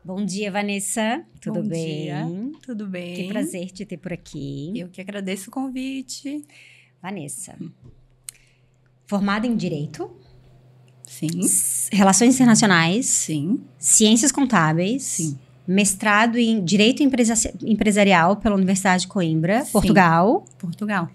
Bom dia, Vanessa. Tudo Bom bem? dia. Tudo bem? Que prazer te ter por aqui. Eu que agradeço o convite. Vanessa, formada em Direito, Sim. Relações Internacionais, Sim. Ciências Contábeis, Sim. mestrado em Direito Empresarial pela Universidade de Coimbra, Sim. Portugal. Portugal.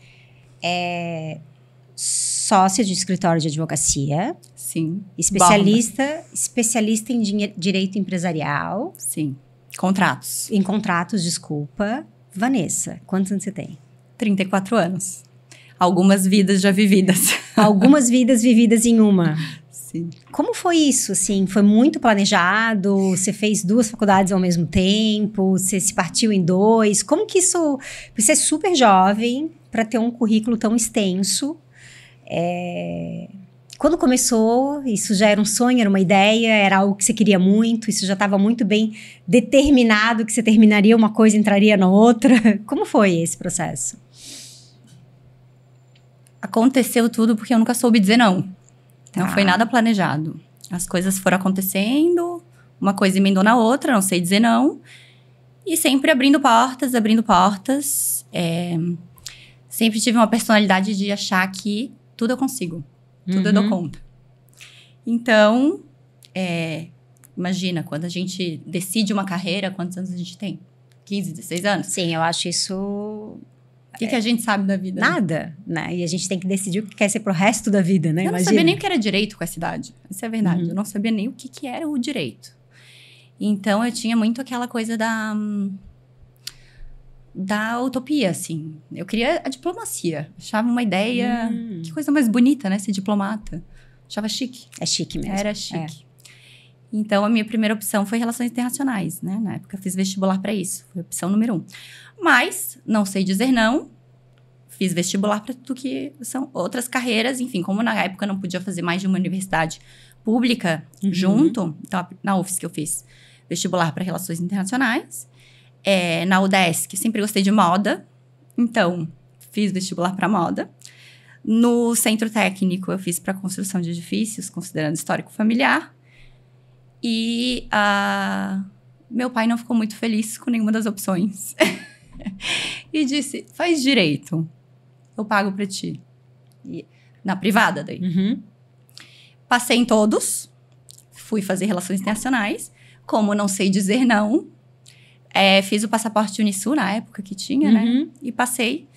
Sócia de escritório de advocacia. Sim. Especialista em Direito Empresarial. Sim. Contratos. Em contratos, desculpa. Vanessa, quantos anos você tem? 34 anos. Algumas vidas já vividas. Algumas vidas vividas em uma. Sim. Como foi isso, assim? Foi muito planejado? Você fez 2 faculdades ao mesmo tempo? Você se partiu em 2? Como que isso... Você é super jovem para ter um currículo tão extenso. Quando começou, isso já era um sonho, era uma ideia, era algo que você queria muito, isso já estava muito bem determinado, que você terminaria uma coisa e entraria na outra. Como foi esse processo? Aconteceu tudo porque eu nunca soube dizer não. Tá. Não foi nada planejado. As coisas foram acontecendo, uma coisa emendou na outra, não sei dizer não. E sempre abrindo portas, abrindo portas. Sempre tive uma personalidade de achar que tudo eu consigo. Tudo eu dou conta. Então, imagina, quando a gente decide uma carreira, quantos anos a gente tem? 15, 16 anos? Sim, eu acho isso... O que a gente sabe da vida? Nada, né? E a gente tem que decidir o que quer ser pro resto da vida, né? Eu não sabia nem o que era direito com essa idade. Isso é verdade. Eu não sabia nem o que era o direito. Então, eu tinha muito aquela coisa da utopia, assim. Eu queria a diplomacia. Achava uma ideia... Que coisa mais bonita, né? Ser diplomata. Achava chique. É chique mesmo. Era chique. Então, a minha primeira opção foi Relações Internacionais, né? Na época, eu fiz vestibular para isso. Foi a opção número 1. Mas, não sei dizer não. Fiz vestibular para tudo que são outras carreiras. Enfim, como na época eu não podia fazer mais de uma universidade pública junto. Então, na UFSC eu fiz vestibular para Relações Internacionais. Na UDESC, sempre gostei de moda. Então, fiz vestibular para moda. No Centro Técnico, eu fiz para construção de edifícios, considerando histórico familiar. E meu pai não ficou muito feliz com nenhuma das opções. E disse, faz direito. Eu pago pra ti. Na privada, daí. Passei em todos. Fui fazer Relações Internacionais. Como não sei dizer não, fiz o passaporte Unisul na época que tinha, né? E passei.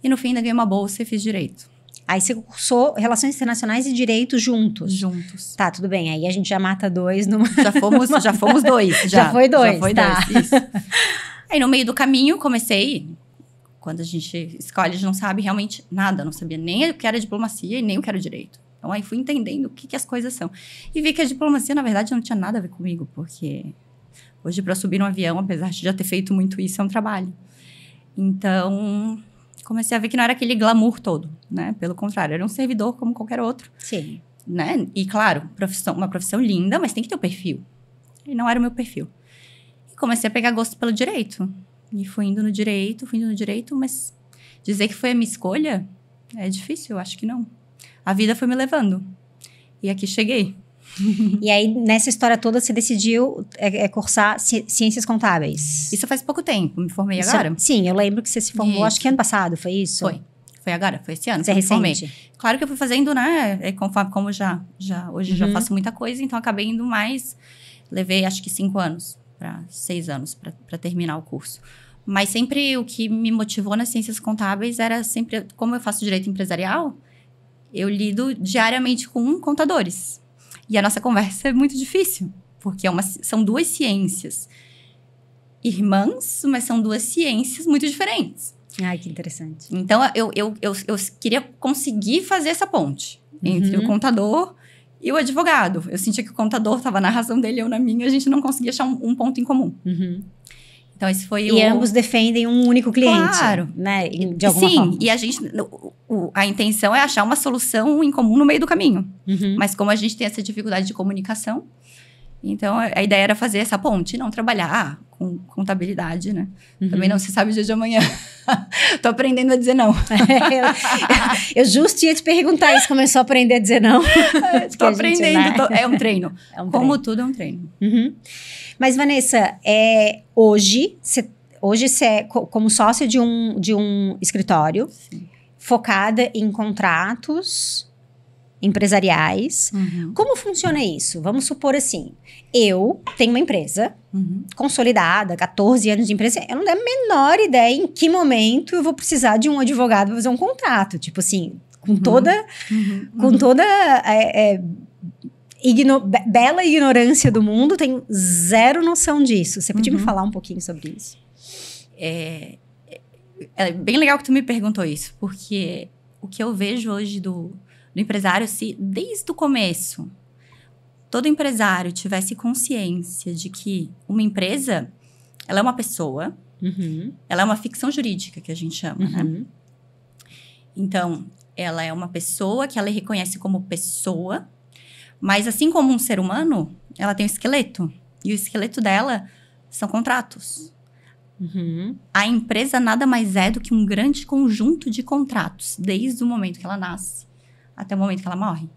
E no fim ainda ganhei uma bolsa e fiz direito. Aí você cursou Relações Internacionais e Direito juntos? Juntos. Tá, tudo bem. Aí a gente já mata 2 numa... Já fomos 2. Já foi 2, Já foi tá. 2, isso. Aí no meio do caminho comecei... Quando a gente escolhe, a gente não sabe realmente nada. Não sabia nem o que era diplomacia e nem o que era direito. Então aí fui entendendo o que as coisas são. E vi que a diplomacia, na verdade, não tinha nada a ver comigo. Porque hoje, para subir um avião, apesar de já ter feito muito isso, é um trabalho. Então... comecei a ver que não era aquele glamour todo, né? Pelo contrário, era um servidor como qualquer outro. Sim. Né? E claro, uma profissão linda, mas tem que ter o perfil. E não era o meu perfil. E comecei a pegar gosto pelo direito. E fui indo no direito, mas dizer que foi a minha escolha é difícil, eu acho que não. A vida foi me levando. E aqui cheguei. E aí, nessa história toda, você decidiu cursar Ciências Contábeis. Isso faz pouco tempo, me formei agora. Sim, eu lembro que você se formou, acho que ano passado, foi isso? Foi agora, foi esse ano. Você é recente? Formei. Claro que eu fui fazendo, né, como hoje já faço muita coisa, então acabei indo mais, levei acho que 5 anos, 6 anos para terminar o curso. Mas sempre o que me motivou nas Ciências Contábeis era sempre, como eu faço direito empresarial, eu lido diariamente com contadores. E a nossa conversa é muito difícil, porque são 2 ciências irmãs, mas são 2 ciências muito diferentes. Ai, que interessante. Então, eu queria conseguir fazer essa ponte entre o contador e o advogado. Eu sentia que o contador estava na razão dele, eu na minha, a gente não conseguia achar um ponto em comum. Então, esse foi E ambos defendem um único cliente. Claro. Né? De alguma forma. E a intenção é achar uma solução em comum no meio do caminho. Mas como a gente tem essa dificuldade de comunicação, Então, a ideia era fazer essa ponte, não trabalhar com contabilidade, né? Também não se sabe o dia de amanhã. Tô aprendendo a dizer não. Eu justo ia te perguntar isso, começou a aprender a dizer não. Tô aprendendo, né? é um treino. Como treino. tudo é um treino. Mas, Vanessa, hoje você é como sócia de um escritório, Sim. focada em contratos empresariais. Como funciona isso? Vamos supor assim, eu tenho uma empresa consolidada, 14 anos de empresa, eu não tenho a menor ideia em que momento eu vou precisar de um advogado para fazer um contrato. Tipo assim, com toda bela ignorância do mundo, tenho zero noção disso. Você podia me falar um pouquinho sobre isso? É bem legal que tu me perguntou isso, porque o que eu vejo hoje do empresário, se desde o começo todo empresário tivesse consciência de que uma empresa, ela é uma pessoa, ela é uma ficção jurídica, que a gente chama, né? Então, ela é uma pessoa que ela reconhece como pessoa, mas assim como um ser humano, ela tem um esqueleto. E o esqueleto dela são contratos. A empresa nada mais é do que um grande conjunto de contratos, desde o momento que ela nasce até o momento que ela morre.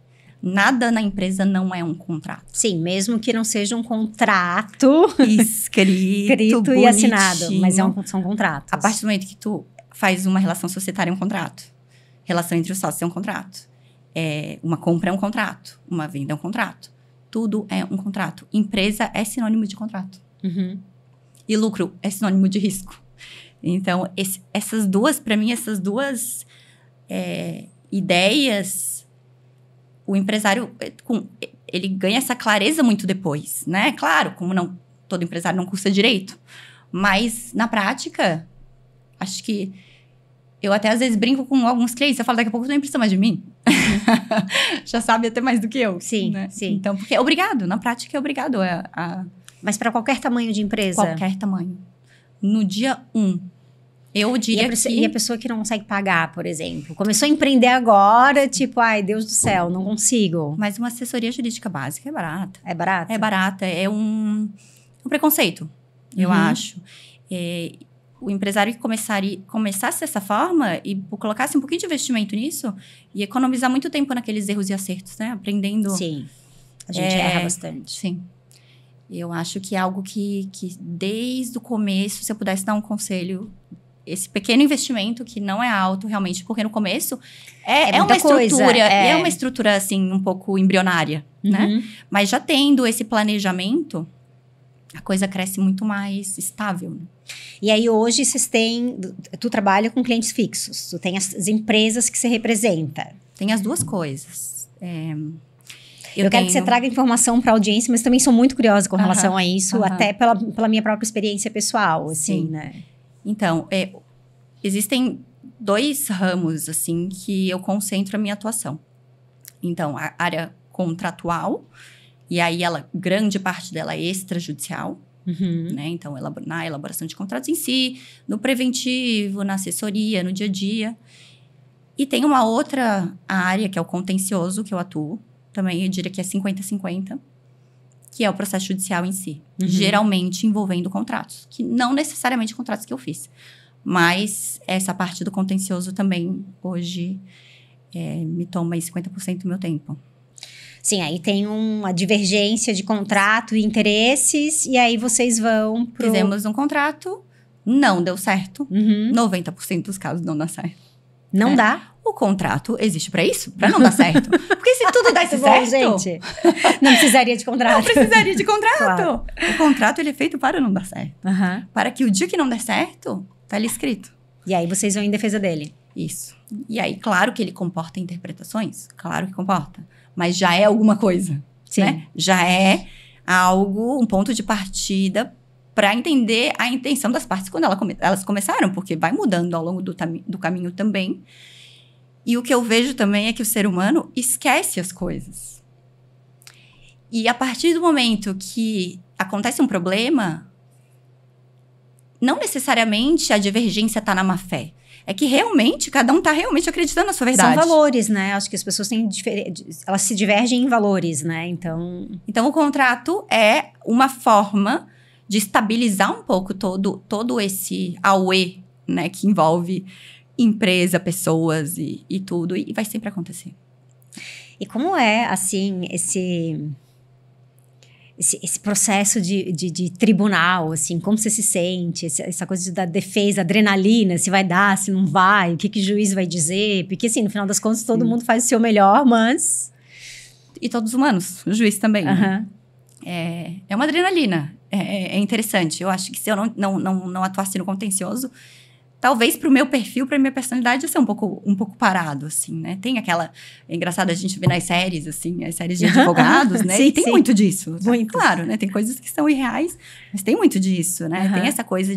Nada na empresa não é um contrato. Sim, mesmo que não seja um contrato escrito e assinado, mas são contratos. A partir do momento que tu faz uma relação societária é um contrato. Relação entre os sócios é um contrato. Uma compra é um contrato. Uma venda é um contrato. Tudo é um contrato. Empresa é sinônimo de contrato. E lucro é sinônimo de risco. Então, essas duas ideias, o empresário, ele ganha essa clareza muito depois, né? Claro, como todo empresário não cursa direito. Mas, na prática, acho que eu até às vezes brinco com alguns clientes. Eu falo, daqui a pouco tu nem precisa mais de mim. Já sabe até mais do que eu. Sim, né? sim. Então, porque é obrigado. Na prática, é obrigado Mas para qualquer tamanho de empresa? Qualquer tamanho. No dia 1, eu diria E a pessoa que não consegue pagar, por exemplo? Começou a empreender agora, tipo, ai, Deus do céu, não consigo. Mas uma assessoria jurídica básica é barata. É barata? É barata. É um preconceito, eu acho. O empresário que começasse dessa forma e colocasse um pouquinho de investimento nisso, ia economizar muito tempo naqueles erros e acertos, né? Aprendendo. Sim. A gente erra bastante. Sim. Eu acho que é algo que desde o começo, se eu pudesse dar um conselho, esse pequeno investimento, que não é alto realmente, porque no começo é uma estrutura, é uma estrutura, assim, um pouco embrionária, né? Mas já tendo esse planejamento, a coisa cresce muito mais estável, né? E aí, hoje, tu trabalha com clientes fixos, tu tem as empresas que você representa. Tem as duas coisas. Eu quero que você traga informação para a audiência, mas também sou muito curiosa com relação a isso, até pela minha própria experiência pessoal, assim, Sim. né? Então, existem 2 ramos, assim, que eu concentro a minha atuação. Então, a área contratual, e aí grande parte dela é extrajudicial, né? Então, na elaboração de contratos em si, no preventivo, na assessoria, no dia a dia. E tem uma outra área, que é o contencioso, que eu atuo. Também eu diria que é 50-50, que é o processo judicial em si. Geralmente envolvendo contratos, que não necessariamente contratos que eu fiz. Mas essa parte do contencioso também, hoje, me toma aí 50% do meu tempo. Sim, aí tem uma divergência de contrato e interesses, e aí vocês vão pro... Fizemos um contrato, não deu certo. 90% dos casos não dá certo. Não dá? O contrato existe pra isso? Pra não dar certo. Porque se tudo desse certo... gente. Não precisaria de contrato. Não precisaria de contrato. Claro. O contrato, ele é feito para não dar certo. Para que o dia que não der certo, tá ali escrito. E aí vocês vão em defesa dele. Isso. E aí, claro que ele comporta interpretações. Claro que comporta. Mas já é alguma coisa. Sim. Né? Já é algo, um ponto de partida para entender a intenção das partes quando elas começaram. Porque vai mudando ao longo do caminho também. E o que eu vejo também é que o ser humano esquece as coisas. E a partir do momento que acontece um problema, não necessariamente a divergência tá na má fé. É que realmente, cada um tá realmente acreditando na sua verdade. São valores, né? Acho que as pessoas têm elas se divergem em valores, né? Então, o contrato é uma forma de estabilizar um pouco todo esse auê, né? Que envolve empresa, pessoas e tudo. E vai sempre acontecer. e como é, assim, esse processo de tribunal, assim, como você se sente, essa coisa da defesa, adrenalina, se vai dar, se não vai, o que o juiz vai dizer, porque assim, no final das contas, todo mundo faz o seu melhor, mas... E todos humanos, o juiz também. Uhum. É uma adrenalina, é interessante. Eu acho que se eu não atuasse no contencioso, talvez pro meu perfil, pra minha personalidade, ia ser um pouco parado, assim, né? Tem aquela... É engraçado a gente ver nas séries, assim, as séries de advogados, né? Sim, e tem sim. muito disso. Muito. Claro, né? Tem coisas que são irreais, mas tem muito disso, né? Uhum. Tem essa coisa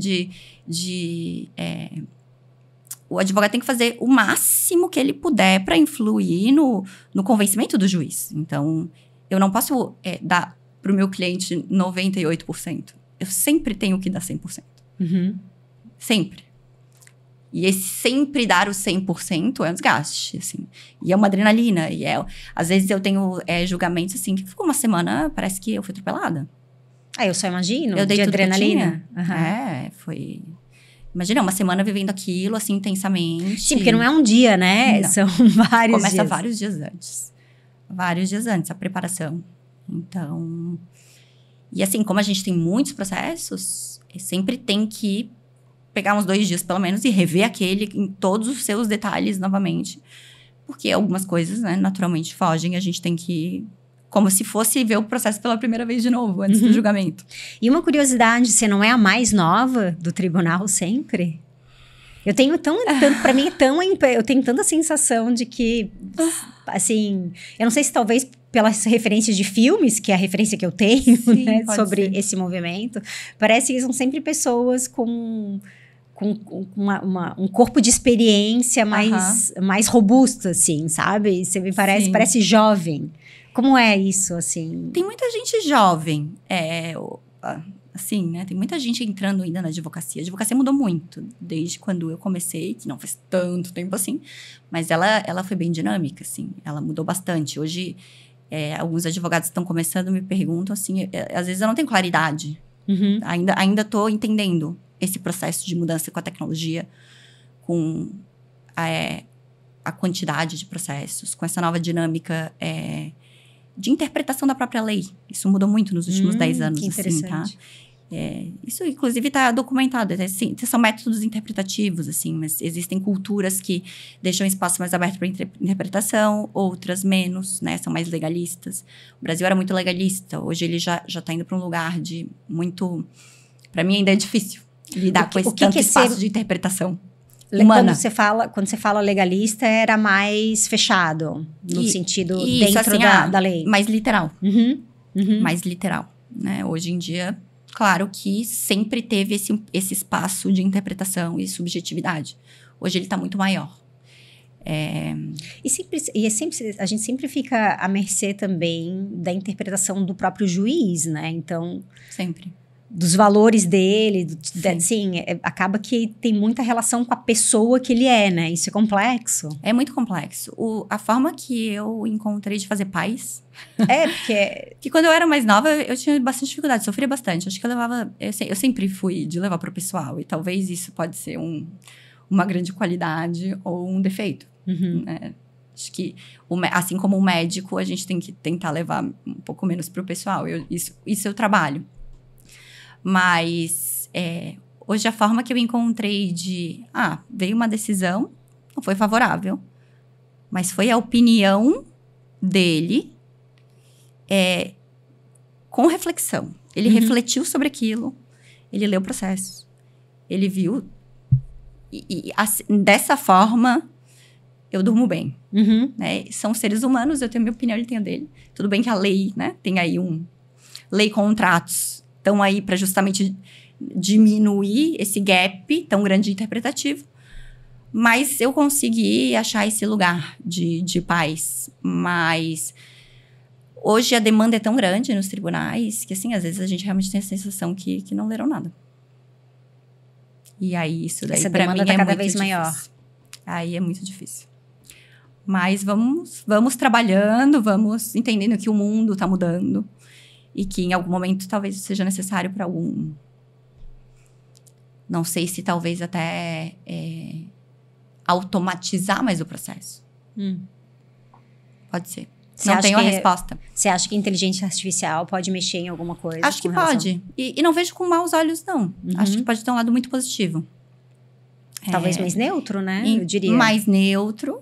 o advogado tem que fazer o máximo que ele puder para influir no convencimento do juiz. Então, eu não posso dar pro meu cliente 98%. Eu sempre tenho que dar 100%. Uhum. Sempre. E esse sempre dar o 100% é um desgaste, assim. E é uma adrenalina. E às vezes eu tenho julgamentos, assim, que ficou uma semana, parece que eu fui atropelada. Eu só imagino, Eu dei de tudo que eu adrenalina. tinha. Foi... Imagina, uma semana vivendo aquilo, assim, intensamente. Sim, porque não é um dia, né? Não. São vários Começa dias. vários dias antes. Vários dias antes, a preparação. Então... E assim, como a gente tem muitos processos, sempre tem que pegar uns 2 dias, pelo menos, e rever aquele em todos os seus detalhes novamente. Porque algumas coisas, né, naturalmente fogem. A gente tem que... Como se fosse ver o processo pela primeira vez de novo, antes do julgamento. E uma curiosidade, você não é a mais nova do tribunal sempre? Eu tenho para mim, eu tenho tanta sensação de que, assim, eu não sei se talvez pelas referências de filmes, que é a referência que eu tenho, Sim, né, pode sobre ser. esse movimento, parece que são sempre pessoas com um corpo de experiência mais robusto, assim, sabe? Você me parece jovem. Como é isso, assim? Tem muita gente jovem, assim, né? Tem muita gente entrando ainda na advocacia. A advocacia mudou muito desde quando eu comecei, que não faz tanto tempo assim. Mas ela foi bem dinâmica, assim. Ela mudou bastante. Hoje, alguns advogados que estão começando me perguntam, assim... às vezes eu não tenho claridade. Uhum. Ainda estou entendendo esse processo de mudança com a tecnologia, com a quantidade de processos, com essa nova dinâmica... de interpretação da própria lei. Isso mudou muito nos últimos 10 anos, que assim, tá? Isso, inclusive, está documentado. Assim, são métodos interpretativos, assim, mas existem culturas que deixam espaço mais aberto para interpretação, outras menos, né? São mais legalistas. O Brasil era muito legalista. Hoje ele já está indo para um lugar de muito... Para mim, ainda é difícil lidar com esse tanto espaço de interpretação. Humana. Quando você fala legalista, era mais fechado, no sentido dentro assim, da lei. Mais literal. Uhum. Mais literal, né? Hoje em dia, claro que sempre teve esse espaço de interpretação e subjetividade. Hoje ele está muito maior. A gente sempre fica à mercê também da interpretação do próprio juiz, né? Então... Sempre. Dos valores dele, assim, acaba que tem muita relação com a pessoa que ele é, né? Isso é complexo. É muito complexo. A forma que eu encontrei de fazer paz... porque... Que quando eu era mais nova, eu tinha bastante dificuldade, sofria bastante. Acho que eu sempre fui de levar para o pessoal. E talvez isso pode ser uma grande qualidade ou um defeito. Uhum. Né? Acho que, assim como um médico, a gente tem que tentar levar um pouco menos para o pessoal. Isso eu trabalho. Mas hoje a forma que eu encontrei veio uma decisão, não foi favorável, mas foi a opinião dele com reflexão. Ele refletiu sobre aquilo, ele leu o processo, ele viu, e assim, dessa forma eu durmo bem. Uhum. Né? São seres humanos, eu tenho a minha opinião, ele tem a dele. Tudo bem que a lei, né, tem aí lei e contratos, estão aí para justamente diminuir esse gap tão grande interpretativo. Mas eu consegui achar esse lugar de paz. Mas hoje a demanda é tão grande nos tribunais que, assim, às vezes a gente realmente tem a sensação que não leram nada. E aí, isso daí Essa pra demanda mim tá é cada muito vez difícil. maior. Aí é muito difícil. Mas vamos trabalhando, vamos entendendo que o mundo tá mudando. E que em algum momento talvez seja necessário para algum... Não sei se talvez até automatizar mais o processo. Pode ser. Você Não acha tenho a que- resposta. Você acha que a inteligência artificial pode mexer em alguma coisa? Acho que com relação- pode. E não vejo com maus olhos, não. Acho que pode ter um lado muito positivo. Talvez mais neutro, né? E Eu diria. mais neutro.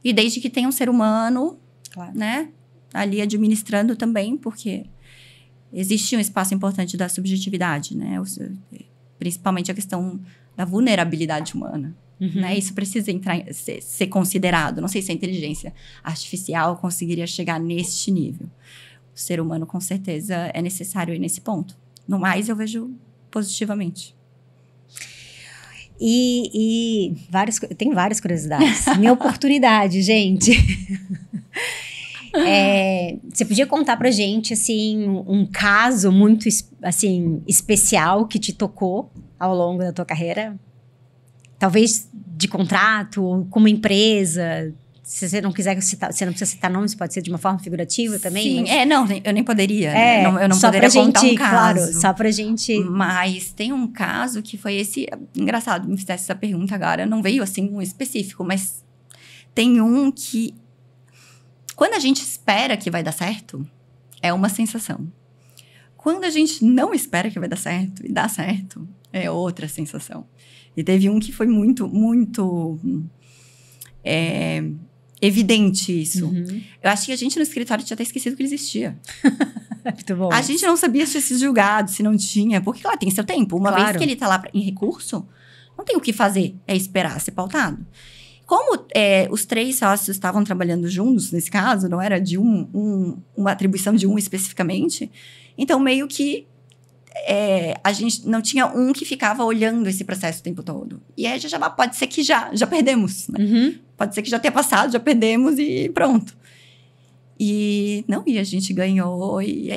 E desde que tenha um ser humano, Claro. né? Ali administrando também, porque existe um espaço importante da subjetividade, né? Principalmente a questão da vulnerabilidade humana. Né? Isso precisa ser considerado. Não sei se a inteligência artificial conseguiria chegar neste nível. O ser humano, com certeza, é necessário ir nesse ponto. No mais, eu vejo positivamente. Tem várias curiosidades. Minha oportunidade, gente. Você podia contar pra gente, assim, um caso muito, assim, especial que te tocou ao longo da tua carreira? Talvez de contrato, ou com uma empresa. Se você não quiser citar, você não precisa citar nomes, pode ser de uma forma figurativa também. Sim, mas... não, eu nem poderia. Né? Eu não só poderia pra contar gente, um caso. claro, só pra gente... Mas tem um caso que foi esse... Engraçado, me fizesse essa pergunta agora. Não veio, assim, um específico, mas tem um que... Quando a gente espera que vai dar certo, é uma sensação. Quando a gente não espera que vai dar certo e dá certo, é outra sensação. E teve um que foi muito, muito evidente isso. Eu acho que a gente no escritório tinha até esquecido que ele existia. Muito bom. A gente não sabia se tinha sido julgado, se não tinha. Porque, claro, tem seu tempo. Uma Claro. vez que ele tá lá em recurso, não tem o que fazer. É esperar ser pautado. Como os 3 sócios estavam trabalhando juntos, nesse caso, não era de uma atribuição de um especificamente, então meio que a gente não tinha um que ficava olhando esse processo o tempo todo. E aí pode ser que já perdemos, né? Pode ser que já tenha passado, já perdemos e pronto. E a gente ganhou. E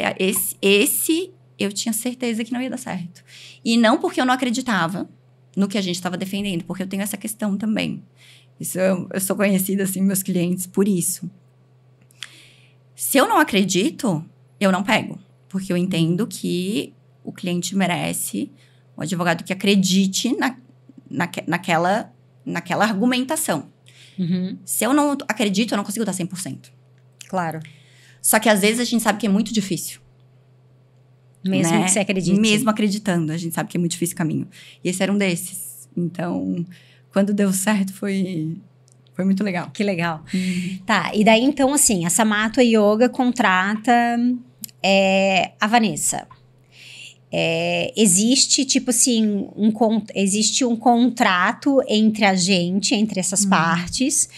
esse eu tinha certeza que não ia dar certo. E não porque eu não acreditava no que a gente estava defendendo, porque eu tenho essa questão também. Eu sou conhecida, assim, meus clientes, por isso. Se eu não acredito, eu não pego. Porque eu entendo que o cliente merece um advogado que acredite naquela argumentação. Se eu não acredito, eu não consigo dar 100%. Claro. Só que, às vezes, a gente sabe que é muito difícil. Mesmo né? que você acredite. Mesmo acreditando, a gente sabe que é muito difícil o caminho. E esse era um desses. Então, quando deu certo, foi muito legal. Que legal. Tá, e daí, então, assim, a Samato Yoga contrata a Vanessa. Existe, tipo assim, existe um contrato entre a gente, entre essas partes,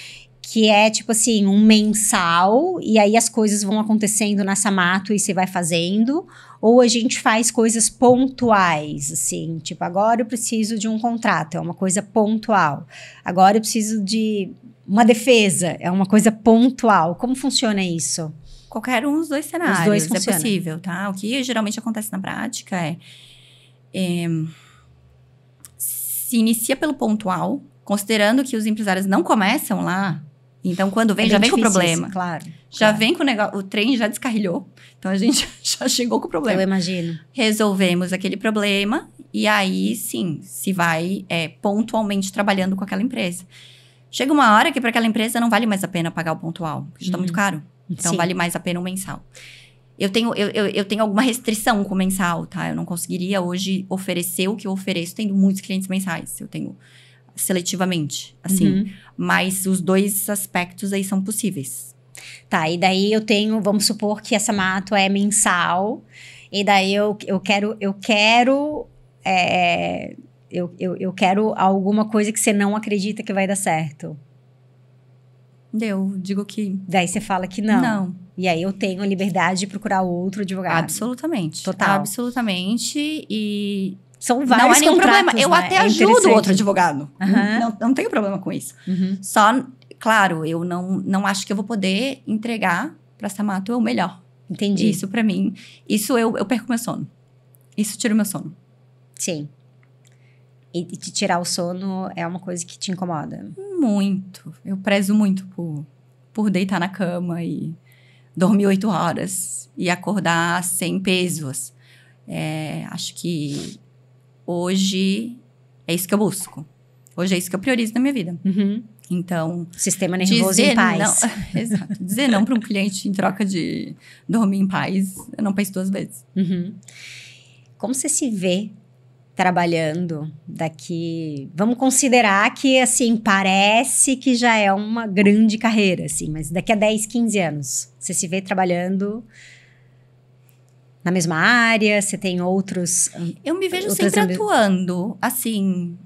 que é, tipo assim, um mensal, e aí as coisas vão acontecendo na Samato e você vai fazendo, ou a gente faz coisas pontuais, assim, tipo, agora eu preciso de um contrato, é uma coisa pontual. Agora eu preciso de uma defesa, é uma coisa pontual. Como funciona isso? Qualquer um dos dois cenários. Os dois é funcionam. possível, tá? O que geralmente acontece na prática se inicia pelo pontual, considerando que os empresários não começam lá. Então, quando vem, já vem com o problema. Isso, claro. Já vem com o negócio, o trem já descarrilhou. Então, a gente já chegou com o problema. Eu imagino. Resolvemos aquele problema e aí, sim, se vai pontualmente trabalhando com aquela empresa. Chega uma hora que para aquela empresa não vale mais a pena pagar o pontual, porque já está muito caro. Então, Sim. vale mais a pena o mensal. Eu tenho alguma restrição com o mensal, tá? Eu não conseguiria hoje oferecer o que eu ofereço tendo muitos clientes mensais. Eu tenho seletivamente, assim. Mas os dois aspectos aí são possíveis. Tá, e daí eu tenho, vamos supor que essa Samato é mensal, e daí eu quero alguma coisa que você não acredita que vai dar certo. Eu digo que... Daí você fala que não. Não. E aí eu tenho a liberdade de procurar outro advogado. Absolutamente. Total. Absolutamente. E são vários não é nenhum contratos, problema. Eu né? até É ajudo interessante. outro advogado. Aham. Não tenho problema com isso. Só, claro, eu não acho que eu vou poder entregar pra Samato o melhor. Entendi. Isso pra mim, eu perco meu sono. Isso tira o meu sono. Sim. E te tirar o sono é uma coisa que te incomoda? Muito. Eu prezo muito por deitar na cama e dormir 8 horas e acordar sem pesos. Acho que hoje é isso que eu busco. Hoje é isso que eu priorizo na minha vida. Uhum. Então, Sistema nervoso em paz. Não, exato. Dizer não para um cliente em troca de dormir em paz, eu não penso 2 vezes. Uhum. Como você se vê trabalhando daqui? Vamos considerar que, assim, parece que já é uma grande carreira, assim, mas daqui a 10, 15 anos, você se vê trabalhando na mesma área? Você tem outros... Eu me vejo sempre atuando, assim...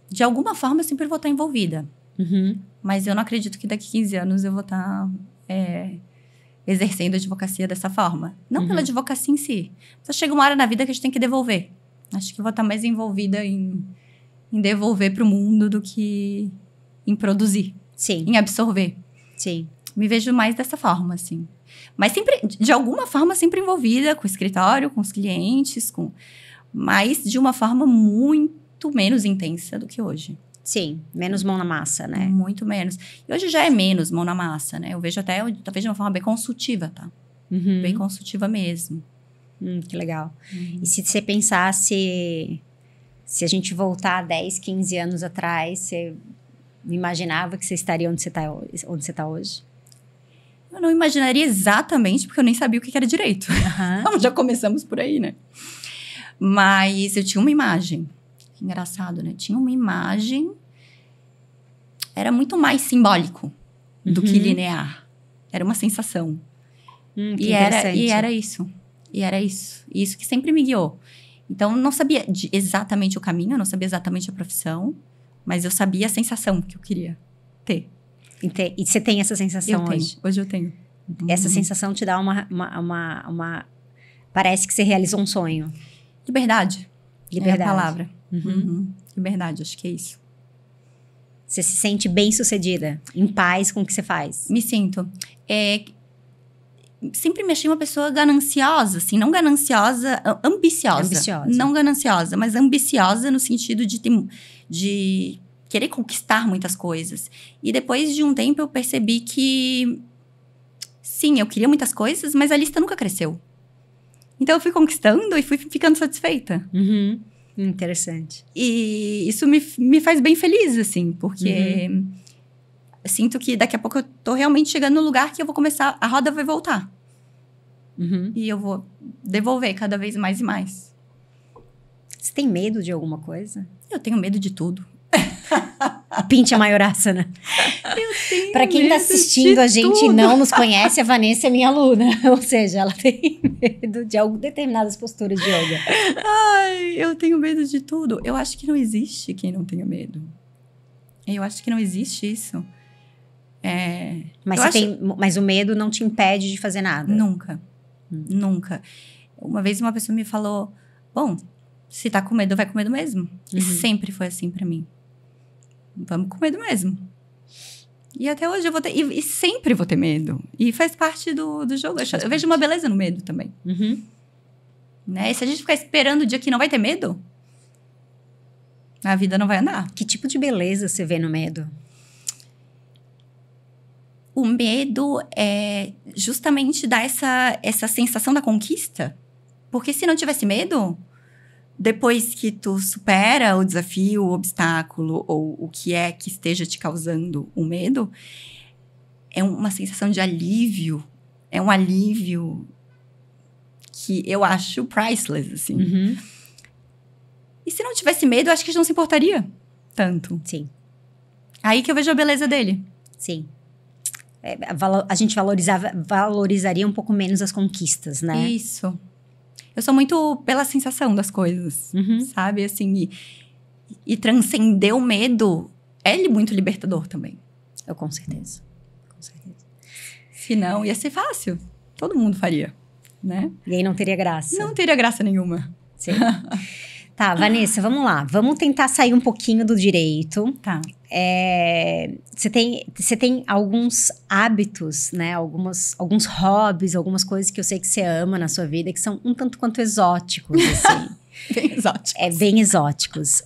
de alguma forma, eu sempre vou estar envolvida. Uhum. Mas eu não acredito que daqui a 15 anos eu vou estar exercendo a advocacia dessa forma. Não pela advocacia em si. Só chega uma hora na vida que a gente tem que devolver. Acho que eu vou estar mais envolvida em devolver para o mundo do que em produzir. Sim. Em absorver. Sim. Me vejo mais dessa forma, assim. Mas sempre, de alguma forma, sempre envolvida com o escritório, com os clientes, mas de uma forma muito menos intensa do que hoje. Sim, menos mão na massa, né? Muito menos. E hoje já é menos mão na massa, né? Eu vejo até, talvez de uma forma bem consultiva, tá? Uhum. Bem consultiva mesmo. Que legal. E se você pensasse, se a gente voltar 10, 15 anos atrás, você imaginava que você estaria onde você tá hoje? Eu não imaginaria exatamente, porque eu nem sabia o que era direito. Então, já começamos por aí, né? Mas eu tinha uma imagem. Engraçado, né? Tinha uma imagem... Era muito mais simbólico do que linear. Era uma sensação. E era isso. E era isso. E isso que sempre me guiou. Então, eu não sabia exatamente o caminho, eu não sabia exatamente a profissão, mas eu sabia a sensação que eu queria ter. E você tem essa sensação hoje? Hoje eu tenho. Essa sensação te dá parece que você realizou um sonho. Liberdade. Liberdade. É a palavra. Liberdade, acho que é isso. Você se sente bem-sucedida, em paz com o que você faz? Me sinto. Sempre me achei uma pessoa gananciosa, assim, não gananciosa, ambiciosa. Não gananciosa, mas ambiciosa no sentido de querer conquistar muitas coisas. E depois de um tempo eu percebi que, sim, eu queria muitas coisas, mas a lista nunca cresceu. Então eu fui conquistando e fui ficando satisfeita. Interessante. E isso me faz bem feliz, assim, porque eu sinto que daqui a pouco eu tô realmente chegando no lugar que eu vou começar, a roda vai voltar. E eu vou devolver cada vez mais e mais. Você tem medo de alguma coisa? Eu tenho medo de tudo. Pinte a maioraça, né? Eu tenho Pra quem tá assistindo a gente e não nos conhece, a Vanessa é minha aluna. Ou seja, ela tem medo de determinadas posturas de yoga. Ai, eu tenho medo de tudo. Eu acho que não existe quem não tenha medo. Eu acho que não existe isso. Mas o medo não te impede de fazer nada? Nunca. Nunca. Uma vez uma pessoa me falou, bom, se tá com medo, vai com medo mesmo. E sempre foi assim pra mim. Vamos com medo mesmo. E até hoje eu vou ter... E sempre vou ter medo. E faz parte do jogo. Eu vejo uma beleza no medo também. Né? E se a gente ficar esperando o dia que não vai ter medo, a vida não vai andar. Que tipo de beleza você vê no medo? O medo é justamente dar essa sensação da conquista. Porque se não tivesse medo... Depois que tu supera o desafio, o obstáculo, ou o que é que esteja te causando o medo, é uma sensação de alívio. É um alívio que eu acho priceless, assim. E se não tivesse medo, eu acho que a gente não se importaria tanto. Sim. Aí que eu vejo a beleza dele. Sim. A gente valorizaria um pouco menos as conquistas, né? Isso. Eu sou muito pela sensação das coisas, sabe? Assim, e transcender o medo é muito libertador também. Com certeza. Com certeza. Se não, ia ser fácil. Todo mundo faria, né? E aí não teria graça. Não teria graça nenhuma. Sim. Tá, Vanessa, vamos lá. Vamos tentar sair um pouquinho do direito. Tá. Você tem alguns hábitos, né? Alguns hobbies, algumas coisas que eu sei que você ama na sua vida, que são um tanto quanto exóticos, assim. Bem exóticos. Bem exóticos.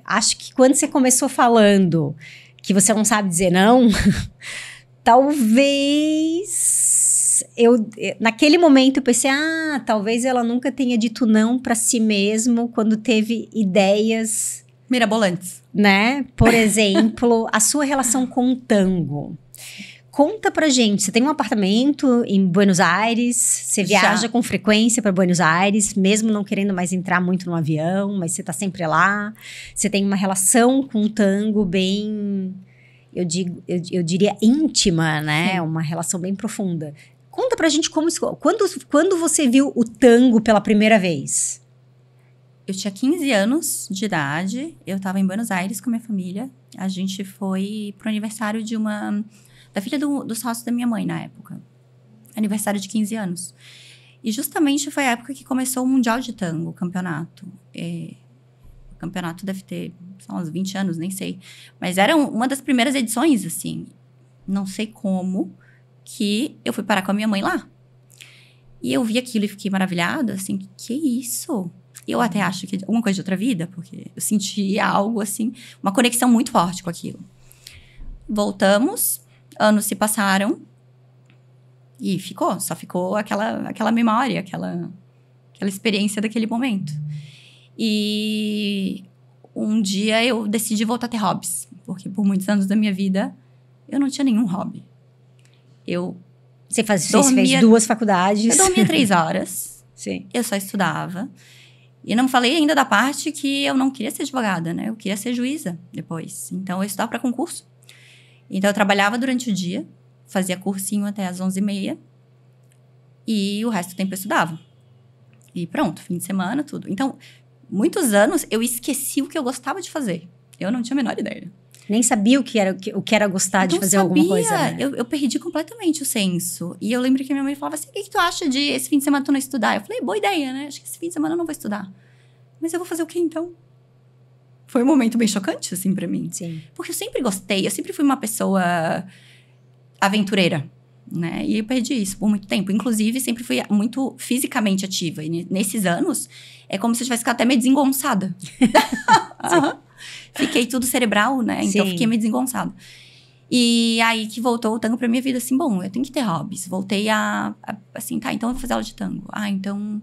Acho que quando você começou falando que você não sabe dizer não, talvez naquele momento eu pensei, talvez ela nunca tenha dito não para si mesmo quando teve ideias mirabolantes, né? Por exemplo, a sua relação com o tango. Conta pra gente, você tem um apartamento em Buenos Aires, você viaja com frequência para Buenos Aires, mesmo não querendo mais entrar muito no avião, mas você tá sempre lá. Você tem uma relação com o tango bem, eu diria íntima, né? Sim. Uma relação bem profunda. Conta pra gente quando você viu o tango pela primeira vez? Eu tinha 15 anos de idade, eu estava em Buenos Aires com a minha família. A gente foi pro aniversário da filha do sócio da minha mãe na época. Aniversário de 15 anos. E justamente foi a época que começou o Mundial de Tango, o campeonato. O campeonato deve ter, sei lá, uns 20 anos, nem sei. Mas era uma das primeiras edições, assim. Não sei como que eu fui parar com a minha mãe lá. E eu vi aquilo e fiquei maravilhada, assim, que isso? Eu até acho que alguma coisa de outra vida, porque eu senti algo, assim, uma conexão muito forte com aquilo. Voltamos, anos se passaram e só ficou aquela memória, aquela experiência daquele momento. E um dia eu decidi voltar a ter hobbies, porque por muitos anos da minha vida eu não tinha nenhum hobby. Você fez 2 faculdades. Eu dormia 3 horas. Sim. Eu só estudava. E não falei ainda da parte que eu não queria ser advogada, né? Eu queria ser juíza depois. Então, eu estudava para concurso. Então, eu trabalhava durante o dia, fazia cursinho até às 11h30. E o resto do tempo eu estudava. E pronto, fim de semana, tudo. Então, muitos anos eu esqueci o que eu gostava de fazer. Eu não tinha a menor ideia. Nem sabia o que era gostar de fazer alguma coisa, né? Eu perdi completamente o senso. E eu lembro que minha mãe falava assim, o que tu acha de esse fim de semana tu não estudar? Eu falei, boa ideia, né? Acho que esse fim de semana eu não vou estudar. Mas eu vou fazer o quê, então? Foi um momento bem chocante, assim, pra mim. Sim. Porque eu sempre gostei, eu sempre fui uma pessoa aventureira, né? E eu perdi isso por muito tempo. Inclusive, sempre fui muito fisicamente ativa. E nesses anos, é como se eu tivesse ficado até meio desengonçada. Fiquei tudo cerebral, né? Então, fiquei meio desengonçada. E aí que voltou o tango pra minha vida, assim, bom, eu tenho que ter hobbies. Voltei assim, tá, então eu vou fazer aula de tango. Então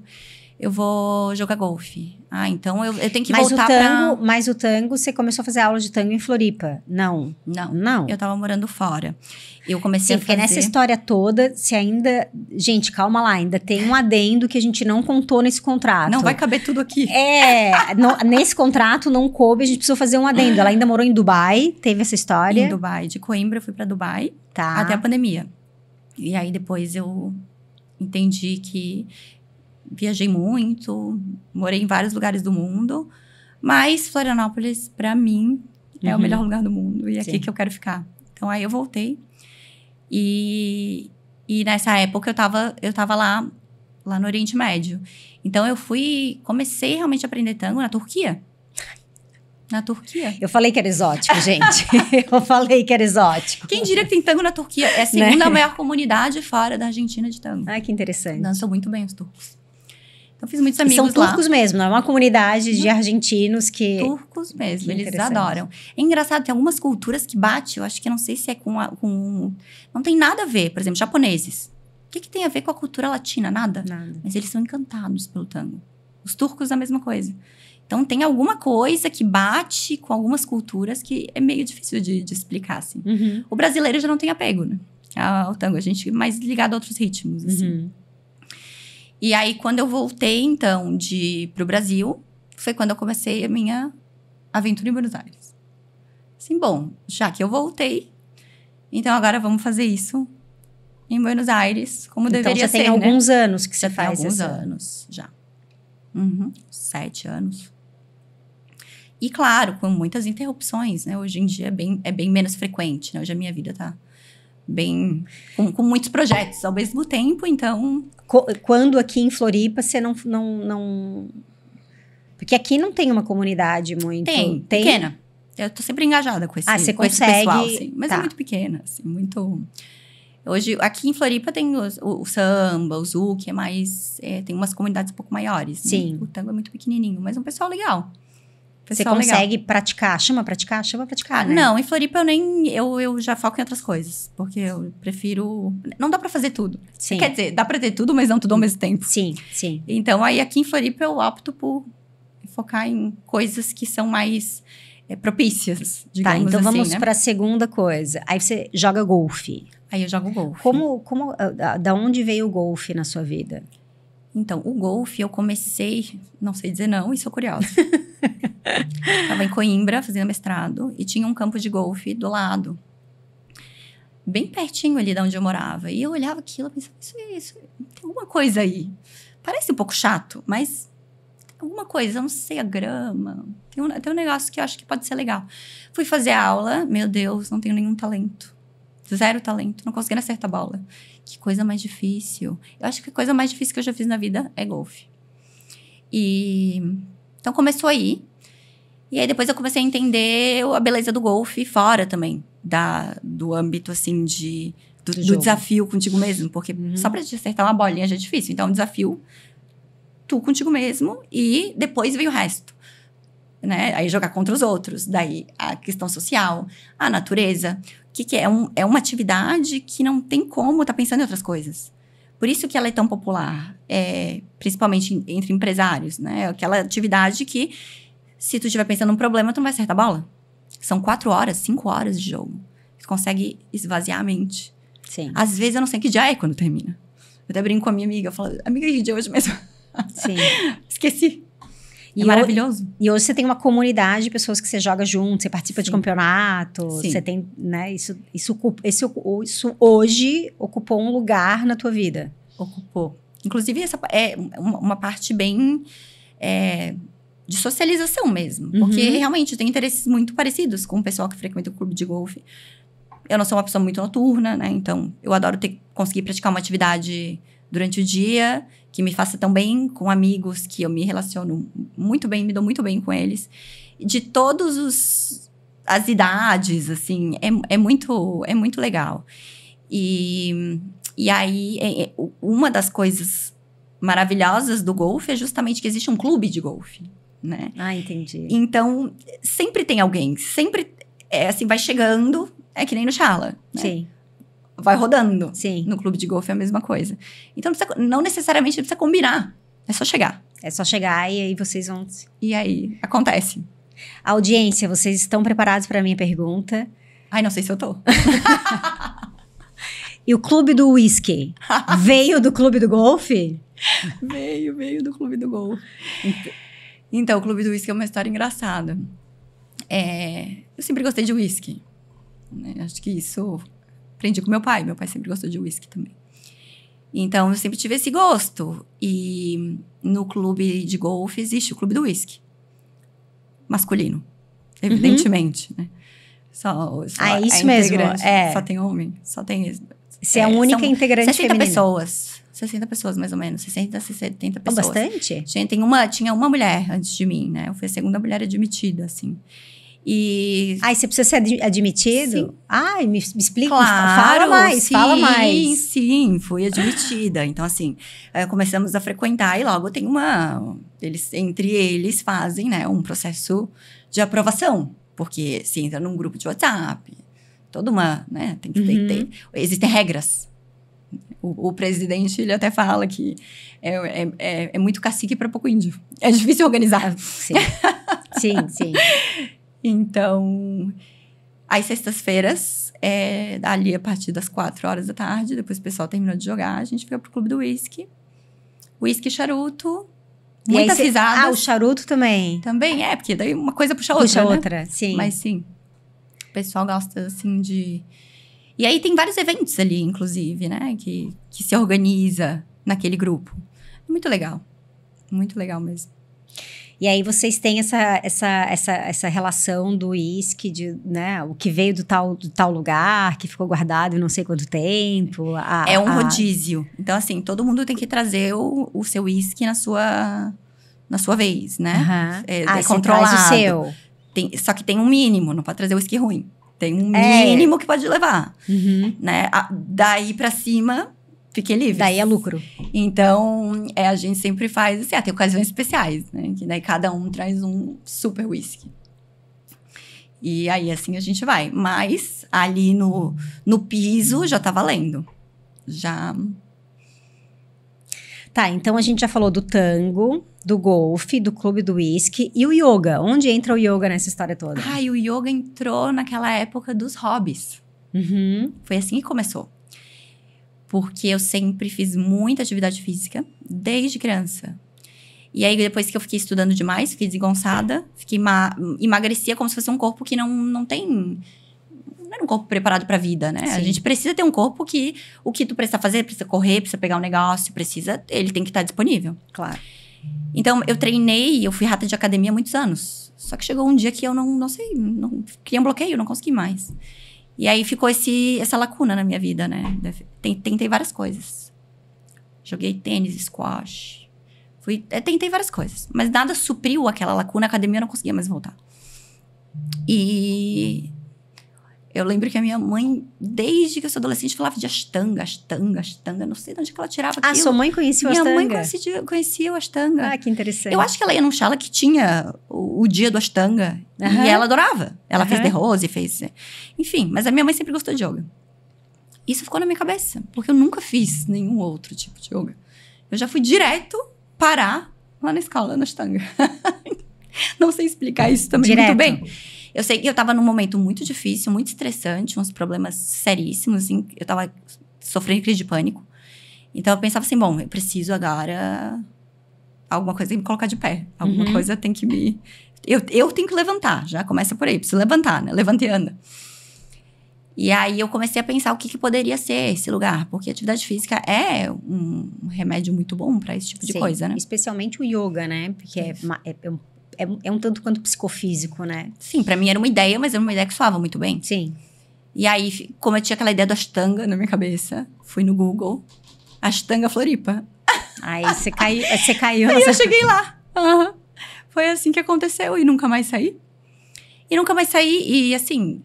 eu vou jogar golfe. Então eu tenho que voltar Mas o tango, você começou a fazer aula de tango em Floripa? Não. Eu tava morando fora. Eu comecei a fazer... porque nessa história toda, você ainda... Gente, calma lá, ainda tem um adendo que a gente não contou nesse contrato. Não vai caber tudo aqui. Nesse contrato não coube, a gente precisou fazer um adendo. Ela ainda morou em Dubai, teve essa história. Em Dubai, de Coimbra eu fui pra Dubai, até a pandemia. E aí depois eu entendi que viajei muito, morei em vários lugares do mundo, mas Florianópolis, pra mim, é o melhor lugar do mundo. E é aqui que eu quero ficar. Então, aí eu voltei. E nessa época, eu tava lá no Oriente Médio. Então, comecei realmente a aprender tango na Turquia. Na Turquia. Eu falei que era exótico, gente. Eu falei que era exótico. Quem diria que tem tango na Turquia? É a segunda maior comunidade fora da Argentina de tango. Ai, que interessante. Dançam muito bem os turcos. Então, fiz muitos amigos lá. São turcos mesmo, não é uma comunidade de argentinos que... Turcos mesmo, eles adoram. É engraçado, tem algumas culturas que bate, eu acho que não sei se é com... Não tem nada a ver, por exemplo, japoneses. O que tem a ver com a cultura latina? Nada. Mas eles são encantados pelo tango. Os turcos, a mesma coisa. Então, tem alguma coisa que bate com algumas culturas que é meio difícil de explicar, assim. O brasileiro já não tem apego, né? Ao tango, a gente é mais ligado a outros ritmos, assim. E aí, quando eu voltei, então, pro Brasil, foi quando eu comecei a minha aventura em Buenos Aires. Assim, bom, já que eu voltei, então agora vamos fazer isso em Buenos Aires, como deveria ser, Então, já tem alguns anos que você faz isso. Alguns anos, já. 7 anos. E, claro, com muitas interrupções, né? Hoje em dia é bem menos frequente, né? Hoje a minha vida tá bem... Com muitos projetos ao mesmo tempo, então... Quando aqui em Floripa, você não... Porque aqui não tem uma comunidade muito... Tem? Pequena. Eu tô sempre engajada com esse, você com consegue... esse pessoal, assim. Mas é muito pequena, assim, muito... Hoje, aqui em Floripa tem o samba, o zouk, é mais... tem umas comunidades um pouco maiores. Sim. Né? O tango é muito pequenininho, mas é um pessoal legal. Você consegue praticar? Chama praticar, né? Não, em Floripa eu já foco em outras coisas. Porque eu prefiro... Não dá pra fazer tudo. Sim. Quer dizer, dá pra ter tudo, mas não tudo ao mesmo tempo. Sim, sim. Então, aí aqui em Floripa eu opto por focar em coisas que são mais propícias, digamos assim. Tá, então vamos né? pra segunda coisa. Aí você joga golfe. Aí eu jogo golfe. Da onde veio o golfe na sua vida? Então, o golfe eu comecei, não sei dizer não, e sou curiosa. Estava em Coimbra fazendo mestrado e tinha um campo de golfe do lado. Bem pertinho ali de onde eu morava. E eu olhava aquilo e pensava, isso, tem alguma coisa aí. Parece um pouco chato, mas tem alguma coisa, eu não sei, a grama. Tem um negócio que eu acho que pode ser legal. Fui fazer aula, meu Deus, não tenho nenhum talento. Zero talento, não conseguindo acertar a bola. Que coisa mais difícil. Eu acho que a coisa mais difícil que eu já fiz na vida é golfe. Então começou aí. E aí depois eu comecei a entender a beleza do golfe fora também. Do âmbito, assim, do desafio contigo mesmo. Porque só pra te acertar uma bolinha já é difícil. Então é um desafio tu contigo mesmo e depois vem o resto. Né? Aí jogar contra os outros. Daí a questão social, a natureza. O que é? É uma atividade que não tem como estar pensando em outras coisas. Por isso que ela é tão popular, principalmente entre empresários, né? Aquela atividade que, se tu estiver pensando num problema, tu não vai acertar a bola. São 4 horas, 5 horas de jogo. Tu consegue esvaziar a mente. Sim. Às vezes eu não sei que dia é quando termina. Eu até brinco com a minha amiga, eu falo, amiga, que dia é hoje mesmo? Sim. Esqueci. É maravilhoso. E hoje você tem uma comunidade de pessoas que você joga junto, você participa de campeonatos, você tem, né? Isso hoje ocupou um lugar na tua vida. Ocupou. Inclusive, essa é uma parte bem de socialização mesmo. Porque realmente tem interesses muito parecidos com o pessoal que frequenta o clube de golfe. Eu não sou uma pessoa muito noturna, né? Então, eu adoro conseguir praticar uma atividade durante o dia, que me faça tão bem, com amigos que eu me relaciono muito bem, me dou muito bem com eles. De todas as idades, assim, é muito legal. E aí, uma das coisas maravilhosas do golfe é justamente que existe um clube de golfe, né? Ah, entendi. Então, sempre tem alguém, sempre, assim, vai chegando, é que nem no Chala, né? Sim. Vai rodando. Sim. No clube de golfe é a mesma coisa. Então, não necessariamente precisa combinar. É só chegar. É só chegar e aí vocês vão... E aí, acontece. Audiência, vocês estão preparados para a minha pergunta? Ai, não sei se eu tô. E o clube do whisky veio do clube do golfe? Veio do clube do golfe. Então, o clube do whisky é uma história engraçada. Eu sempre gostei de whisky. Né? Acho que isso... Aprendi com meu pai sempre gostou de whisky também. Então, eu sempre tive esse gosto. E no clube de golfe existe o clube do whisky. Masculino, evidentemente, né? É isso mesmo. Só tem homem, só tem... Você é a única integrante 60 feminina. pessoas. 60 pessoas, mais ou menos. 60, 70 pessoas. Bastante? Tinha uma mulher antes de mim, né? Eu fui a segunda mulher admitida, assim. E você precisa ser admitido? Sim. Ai, me explica. Claro, fala mais. Sim, fui admitida. Então, assim, começamos a frequentar e logo tem entre eles fazem, né, um processo de aprovação. Porque se entra num grupo de WhatsApp, toda uma, né, tem que ter. Existem regras. O presidente, ele até fala que é muito cacique para pouco índio. É difícil organizar. Sim, sim. Então, às sextas-feiras, ali a partir das 4 horas da tarde, depois o pessoal terminou de jogar, a gente fica pro clube do whisky. Whisky, charuto, muitas risadas. O charuto também? Também, porque daí uma coisa puxa a outra, Puxa né? outra, sim. Mas sim, o pessoal gosta, assim, de... E aí tem vários eventos ali, inclusive, né? Que se organiza naquele grupo. Muito legal mesmo. E aí vocês têm essa relação do uísque, né? O que veio do tal lugar, que ficou guardado e não sei quanto tempo. É um rodízio. Então, assim, todo mundo tem que trazer o seu uísque na sua vez, né? Uhum. É controlado. Você traz o seu. Só que tem um mínimo, não pode trazer uísque ruim. Tem um mínimo que pode levar, Uhum. né? Daí pra cima, fiquem livres. Daí é lucro. Então, a gente sempre faz assim, tem ocasiões especiais, né? Que daí cada um traz um super whisky. E aí, assim, a gente vai. Mas, ali no piso, já tá valendo. Já... Tá, então a gente já falou do tango, do golfe, do clube do whisky e o yoga. Onde entra o yoga nessa história toda? E o yoga entrou naquela época dos hobbies. Uhum. Foi assim que começou. Porque eu sempre fiz muita atividade física, desde criança. E aí, depois que eu fiquei estudando demais, fiquei desengonçada, emagrecia como se fosse um corpo que não tem... Não era um corpo preparado pra vida, né? Sim. A gente precisa ter um corpo que... O que tu precisa fazer, precisa correr, precisa pegar um negócio, ele tem que estar disponível. Claro. Então, eu treinei, eu fui rata de academia há muitos anos. Só que chegou um dia que eu não sei, criei um bloqueio, não consegui mais. E aí, ficou essa lacuna na minha vida, né? Tentei várias coisas. Joguei tênis, squash. Tentei várias coisas. Mas nada supriu aquela lacuna, a academia eu não conseguia mais voltar. E... Eu lembro que a minha mãe, desde que eu sou adolescente, falava de Ashtanga. Não sei de onde que ela tirava aquilo. Sua mãe conhecia o Ashtanga? Minha mãe conhecia o Ashtanga. Que interessante. Eu acho que ela ia num shala que tinha o dia do Ashtanga. Uhum. E ela adorava. Ela Uhum. fez The Rose, fez... Enfim, mas a minha mãe sempre gostou de yoga. Isso ficou na minha cabeça. Porque eu nunca fiz nenhum outro tipo de yoga. Eu já fui direto parar lá na escola, no Ashtanga. Não sei explicar isso também muito bem. Eu sei que eu tava num momento muito difícil, muito estressante, uns problemas seríssimos, assim, eu tava sofrendo crise de pânico. Então, eu pensava assim, bom, eu preciso agora... Alguma coisa tem que me colocar de pé. Alguma coisa tem que me... Eu tenho que levantar, já começa por aí. Preciso levantar, né? Levanta e anda. E aí, eu comecei a pensar o que poderia ser esse lugar. Porque atividade física é um remédio muito bom pra esse tipo de coisa, né? Especialmente o yoga, né? Porque é um tanto quanto psicofísico, né? Sim, pra mim era uma ideia, mas era uma ideia que soava muito bem. Sim. E aí, como eu tinha aquela ideia do Ashtanga na minha cabeça, fui no Google, Ashtanga Floripa. Aí você caiu. Aí eu cheguei lá. Uhum. Foi assim que aconteceu e nunca mais saí. E assim,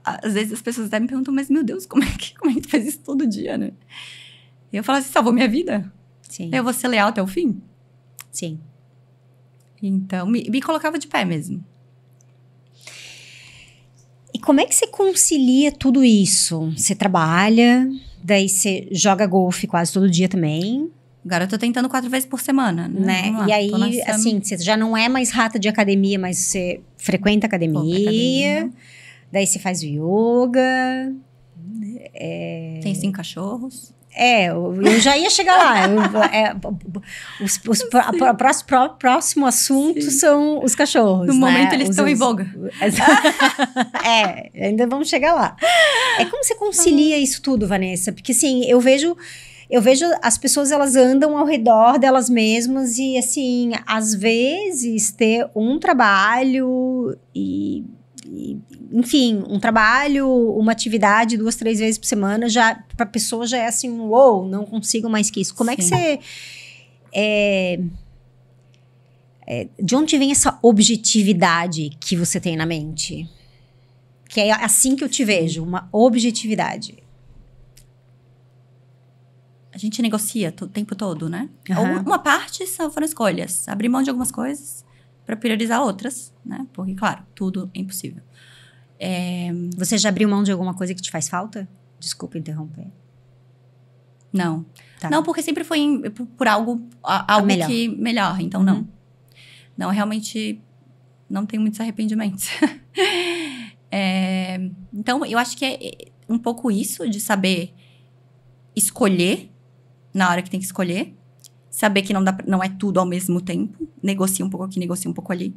às vezes as pessoas até me perguntam, mas meu Deus, como é que tu faz isso todo dia, né? E eu falo assim, salvou minha vida. Sim. Eu vou ser leal até o fim. Sim. Então, me colocava de pé mesmo. E como é que você concilia tudo isso? Você trabalha, daí você joga golfe quase todo dia também, Agora eu tô tentando 4 vezes por semana, né? E aí, assim, você já não é mais rata de academia, mas você frequenta academia. Daí você faz o yoga. Tem 5 cachorros. Eu já ia chegar lá. O próximo assunto são os cachorros. No momento eles estão em voga. Ainda vamos chegar lá. Como você concilia isso tudo, Vanessa? Porque assim, eu vejo as pessoas, elas andam ao redor delas mesmas e assim, às vezes ter um trabalho enfim, um trabalho, uma atividade 2, 3 vezes por semana, já pra pessoa já é assim, uou, não consigo mais que isso. Como é que você... de onde vem essa objetividade que você tem na mente? Que é assim que eu te vejo, uma objetividade. A gente negocia o tempo todo, né? Uhum. Uma parte foram escolhas. Abrir mão de algumas coisas para priorizar outras, né? Porque, claro, tudo é impossível. Você já abriu mão de alguma coisa que te faz falta? Desculpa interromper. Não. Tá. Não, porque sempre foi por algo melhor. que melhor. Então, não. Não, realmente, não tenho muitos arrependimentos. Então, eu acho que é um pouco isso, de saber escolher na hora que tem que escolher. Saber que não é tudo ao mesmo tempo. Negocia um pouco aqui, negocia um pouco ali.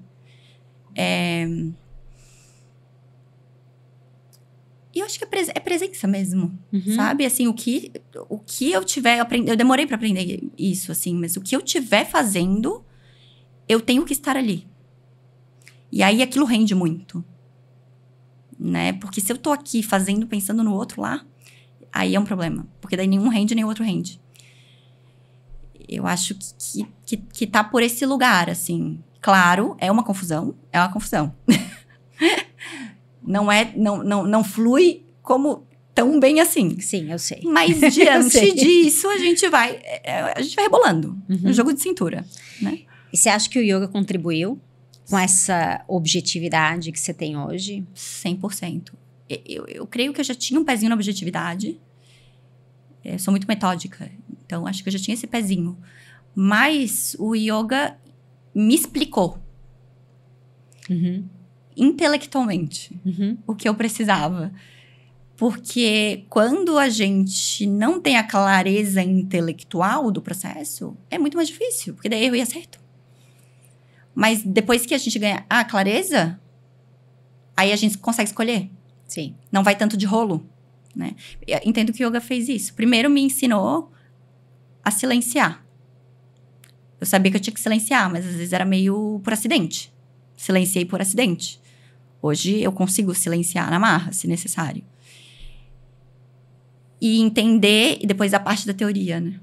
E eu acho que é presença mesmo, sabe? Assim, o que eu tiver... Eu demorei pra aprender isso, assim. Mas o que eu tiver fazendo, eu tenho que estar ali. E aí, aquilo rende muito. Né? Porque se eu tô aqui fazendo, pensando no outro lá, aí é um problema. Porque daí nenhum rende, nem o outro rende. Eu acho que tá por esse lugar, assim. Claro, é uma confusão. Não flui como tão bem assim. Sim, eu sei. Mas diante disso, a gente vai rebolando. Um jogo de cintura, né? E você acha que o yoga contribuiu com essa objetividade que você tem hoje? 100%. Eu creio que eu já tinha um pezinho na objetividade. Eu sou muito metódica. Então, acho que eu já tinha esse pezinho. Mas o yoga me explicou. Intelectualmente. O que eu precisava. Porque quando a gente não tem a clareza intelectual do processo, é muito mais difícil. Porque daí erro e acerto. Mas depois que a gente ganha a clareza, aí a gente consegue escolher. Sim. Não vai tanto de rolo, né? Eu entendo que o yoga fez isso. Primeiro me ensinou a silenciar. Eu sabia que eu tinha que silenciar, mas às vezes era meio por acidente. Silenciei por acidente. Hoje eu consigo silenciar na marra, se necessário. E entender, e depois a parte da teoria, né?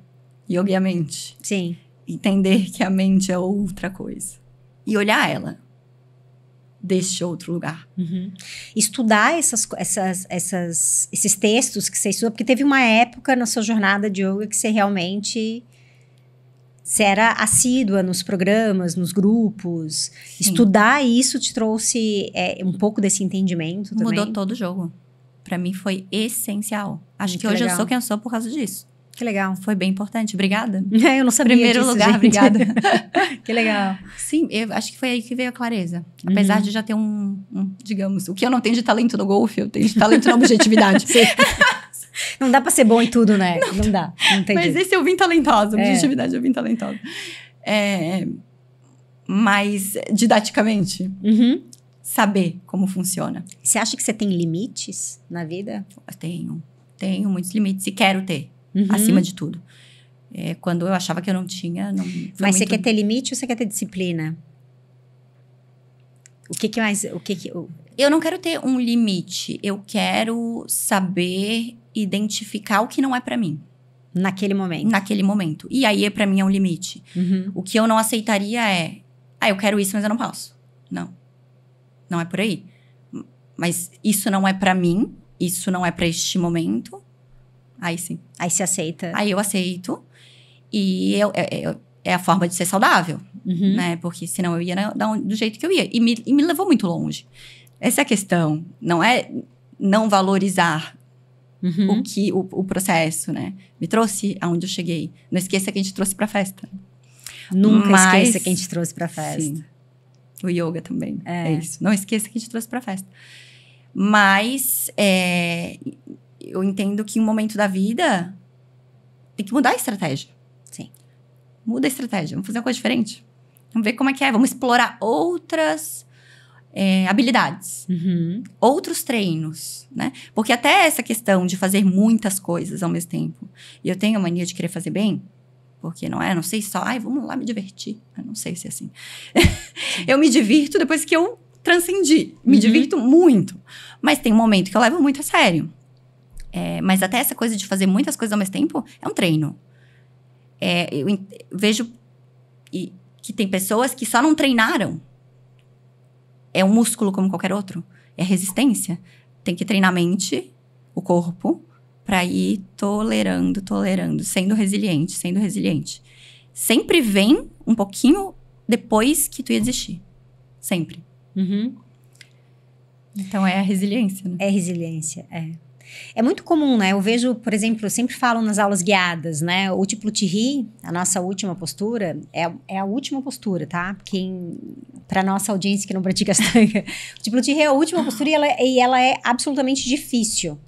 Yoga e a mente. Sim. Entender que a mente é outra coisa. E olhar ela deste outro lugar. Estudar esses textos que você estuda, porque teve uma época na sua jornada de yoga que você realmente... Você era assídua nos programas, nos grupos. Sim. Estudar isso te trouxe um pouco desse entendimento também? Mudou todo o jogo. Pra mim foi essencial. Acho que hoje legal. Eu sou quem eu sou por causa disso. Que legal. Foi bem importante. Obrigada. Eu não sabia Primeiro disso, lugar, gente. obrigada. Que legal. Sim, eu acho que foi aí que veio a clareza. Apesar de já ter digamos, o que eu não tenho de talento no golfe, eu tenho de talento na objetividade. Não dá pra ser bom em tudo, né? Não dá. Não tem mas jeito. Esse eu vim talentosa. Objetividade eu vim talentosa. Mas, didaticamente, saber como funciona. Você acha que você tem limites na vida? Eu tenho muitos limites e quero ter. Acima de tudo. Quando eu achava que eu não tinha... Mas você quer ter limite ou você quer ter disciplina? O que mais... Eu não quero ter um limite. Eu quero saber identificar o que não é pra mim. Naquele momento. Naquele momento. E aí, pra mim, é um limite. O que eu não aceitaria é... eu quero isso, mas eu não posso. Não. Não é por aí. Mas isso não é pra mim. Isso não é pra este momento. Aí sim. Aí você aceita. Aí eu aceito. E é a forma de ser saudável, né? Porque senão eu ia do jeito que eu ia. E me levou muito longe. Essa é a questão. Não é não valorizar o processo, né? Me trouxe aonde eu cheguei. Não esqueça que a gente trouxe pra festa. Nunca esqueça que a gente trouxe pra festa. Sim. O yoga também. É isso. Não esqueça que a gente trouxe pra festa. Mas... eu entendo que em um momento da vida tem que mudar a estratégia. Sim. Muda a estratégia. Vamos fazer uma coisa diferente. Vamos ver como é que é. Vamos explorar outras habilidades. Outros treinos, né? Porque até essa questão de fazer muitas coisas ao mesmo tempo. E eu tenho a mania de querer fazer bem. Porque não sei só... vamos lá me divertir. Eu não sei se é assim. Eu me divirto depois que eu transcendi. Me divirto muito. Mas tem um momento que eu levo muito a sério. Mas até essa coisa de fazer muitas coisas ao mesmo tempo é um treino. Eu vejo que tem pessoas que só não treinaram. É um músculo como qualquer outro. É resistência. Tem que treinar a mente, o corpo, pra ir tolerando, sendo resiliente. Sempre vem um pouquinho depois que tu ia desistir. Sempre. Então é a resiliência, né? É resiliência, É muito comum, né? Eu vejo, por exemplo, eu sempre falo nas aulas guiadas, né? O Utipluti, a nossa última postura, é a última postura, tá? Para nossa audiência que não pratica Ashtanga, o Utipluti é a última postura e ela é absolutamente difícil.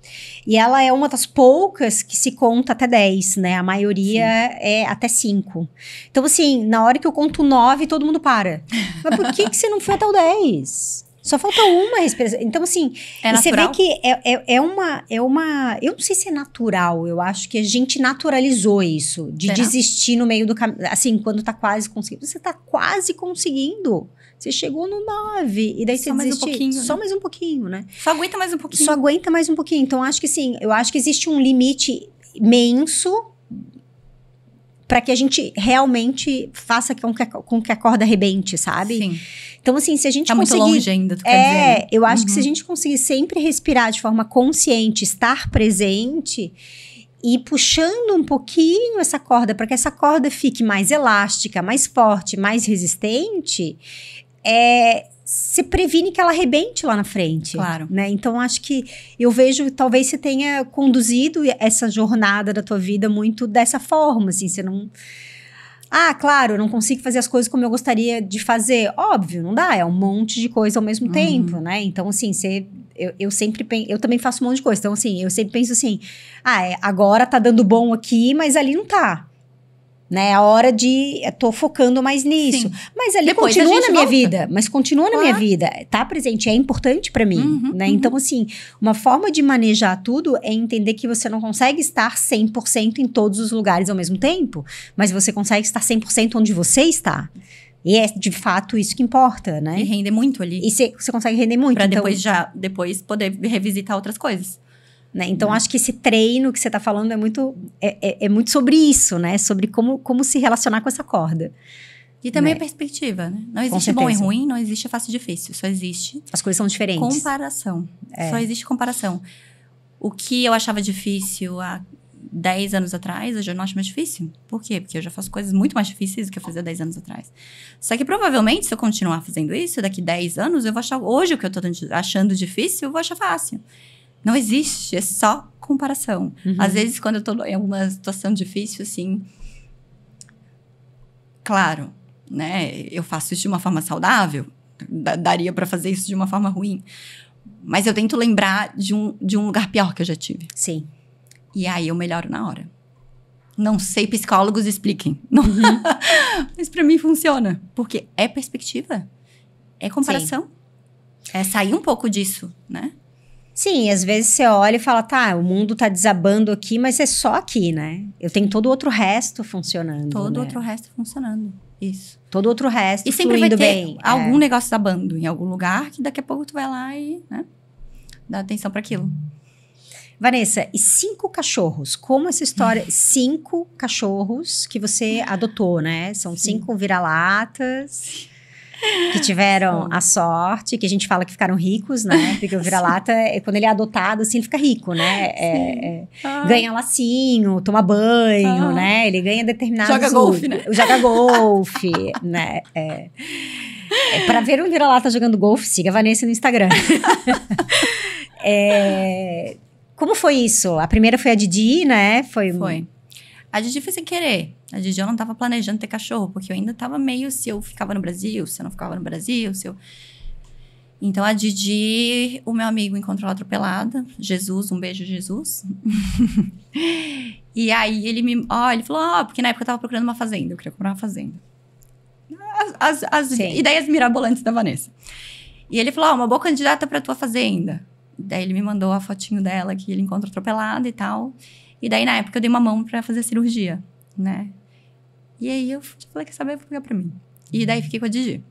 E ela é uma das poucas que se conta até 10, né? A maioria é até 5. Então, assim, na hora que eu conto 9, todo mundo para. Mas por que você não foi até o 10? Só falta uma respiração. Então, assim, você vê que é uma... Eu não sei se é natural, eu acho que a gente naturalizou isso. De desistir no meio do caminho. Assim, quando tá quase conseguindo. Você tá quase conseguindo. Você chegou no 9. E daí você desistiu. Só mais um pouquinho, né? Só aguenta mais um pouquinho. Só aguenta mais um pouquinho. Então, acho que sim. Eu acho que existe um limite imenso para que a gente realmente faça com que a corda arrebente, sabe? Sim. Então, assim, se a gente Tá muito conseguir... longe ainda, tu quer dizer, né? Eu acho que se a gente conseguir sempre respirar de forma consciente, estar presente e puxando um pouquinho essa corda para que essa corda fique mais elástica, mais forte, mais resistente, se previne que ela arrebente lá na frente. Claro. Né? Então, acho que eu vejo, talvez você tenha conduzido essa jornada da tua vida muito dessa forma, assim, você não... Ah, claro, eu não consigo fazer as coisas como eu gostaria de fazer. Óbvio, não dá, é um monte de coisa ao mesmo tempo, né? Então, assim, eu sempre penso, eu também faço um monte de coisa. Então, assim, eu sempre penso assim, agora tá dando bom aqui, mas ali não tá. Né? A hora de... tô focando mais nisso. Sim. Mas ali Depois continua a gente na minha volta. vida. Mas continua na minha Claro. vida. Tá presente, é importante pra mim. Né? Então, assim, uma forma de manejar tudo é entender que você não consegue estar 100% em todos os lugares ao mesmo tempo. Mas você consegue estar 100% onde você está. E é, de fato, isso que importa, né? E render muito ali. E você consegue render muito. Pra então, depois poder revisitar outras coisas. né? Então, acho que esse treino que você tá falando é muito sobre isso, né? Sobre como se relacionar com essa corda. E também Né? a perspectiva, né? Não Com existe bom e certeza. ruim, não existe fácil e difícil. Só existe As coisas são diferentes. comparação. Só existe comparação. O que eu achava difícil há 10 anos atrás, hoje eu não acho mais difícil. Por quê? Porque eu já faço coisas muito mais difíceis do que eu fazia 10 anos atrás. Só que provavelmente, se eu continuar fazendo isso, daqui 10 anos, eu vou achar... Hoje, o que eu tô achando difícil, eu vou achar fácil. Não existe, é só comparação. Às vezes, quando eu tô em alguma situação difícil, assim... Claro, né? Eu faço isso de uma forma saudável. Daria pra fazer isso de uma forma ruim. Mas eu tento lembrar de um lugar pior que eu já tive. Sim. E aí eu melhoro na hora. Não sei, psicólogos expliquem. Não. Mas pra mim funciona. Porque é perspectiva. É comparação. É sair um pouco disso, né? Sim, às vezes você olha e fala, tá, o mundo tá desabando aqui, mas é só aqui, né? Eu tenho todo o outro resto funcionando. Todo né? outro resto funcionando. Isso. Todo o outro resto E sempre vai fluindo ter bem. algum negócio desabando em algum lugar que daqui a pouco tu vai lá e, né? Dá atenção pra aquilo. Vanessa, e 5 cachorros? Como essa história... 5 cachorros que você adotou, né? São 5 vira-latas que tiveram a sorte, que a gente fala que ficaram ricos, né? Porque o vira-lata, quando ele é adotado, assim, ele fica rico, né? Ganha lacinho, toma banho, né? Ele ganha determinados... Joga golfe, né? Joga golfe, né? Para ver um vira-lata jogando golfe, siga a Vanessa no Instagram. Como foi isso? A primeira foi a Didi, né? Foi. A Didi foi sem querer. A Didi eu não tava planejando ter cachorro, porque eu ainda tava meio se eu ficava no Brasil, se eu não ficava no Brasil, se eu... Então, a Didi, o meu amigo encontrou ela atropelada. Jesus, um beijo, Jesus. E aí, ele falou, porque na época eu tava procurando uma fazenda. Eu queria comprar uma fazenda. As ideias mirabolantes da Vanessa. E ele falou, uma boa candidata pra tua fazenda. Daí, ele me mandou a fotinho dela, que ele encontrou atropelada e tal. E daí, na época, eu dei uma mão pra fazer a cirurgia, né? E aí, eu falei, quer saber? Vou pegar pra mim. E daí, fiquei com a Didi.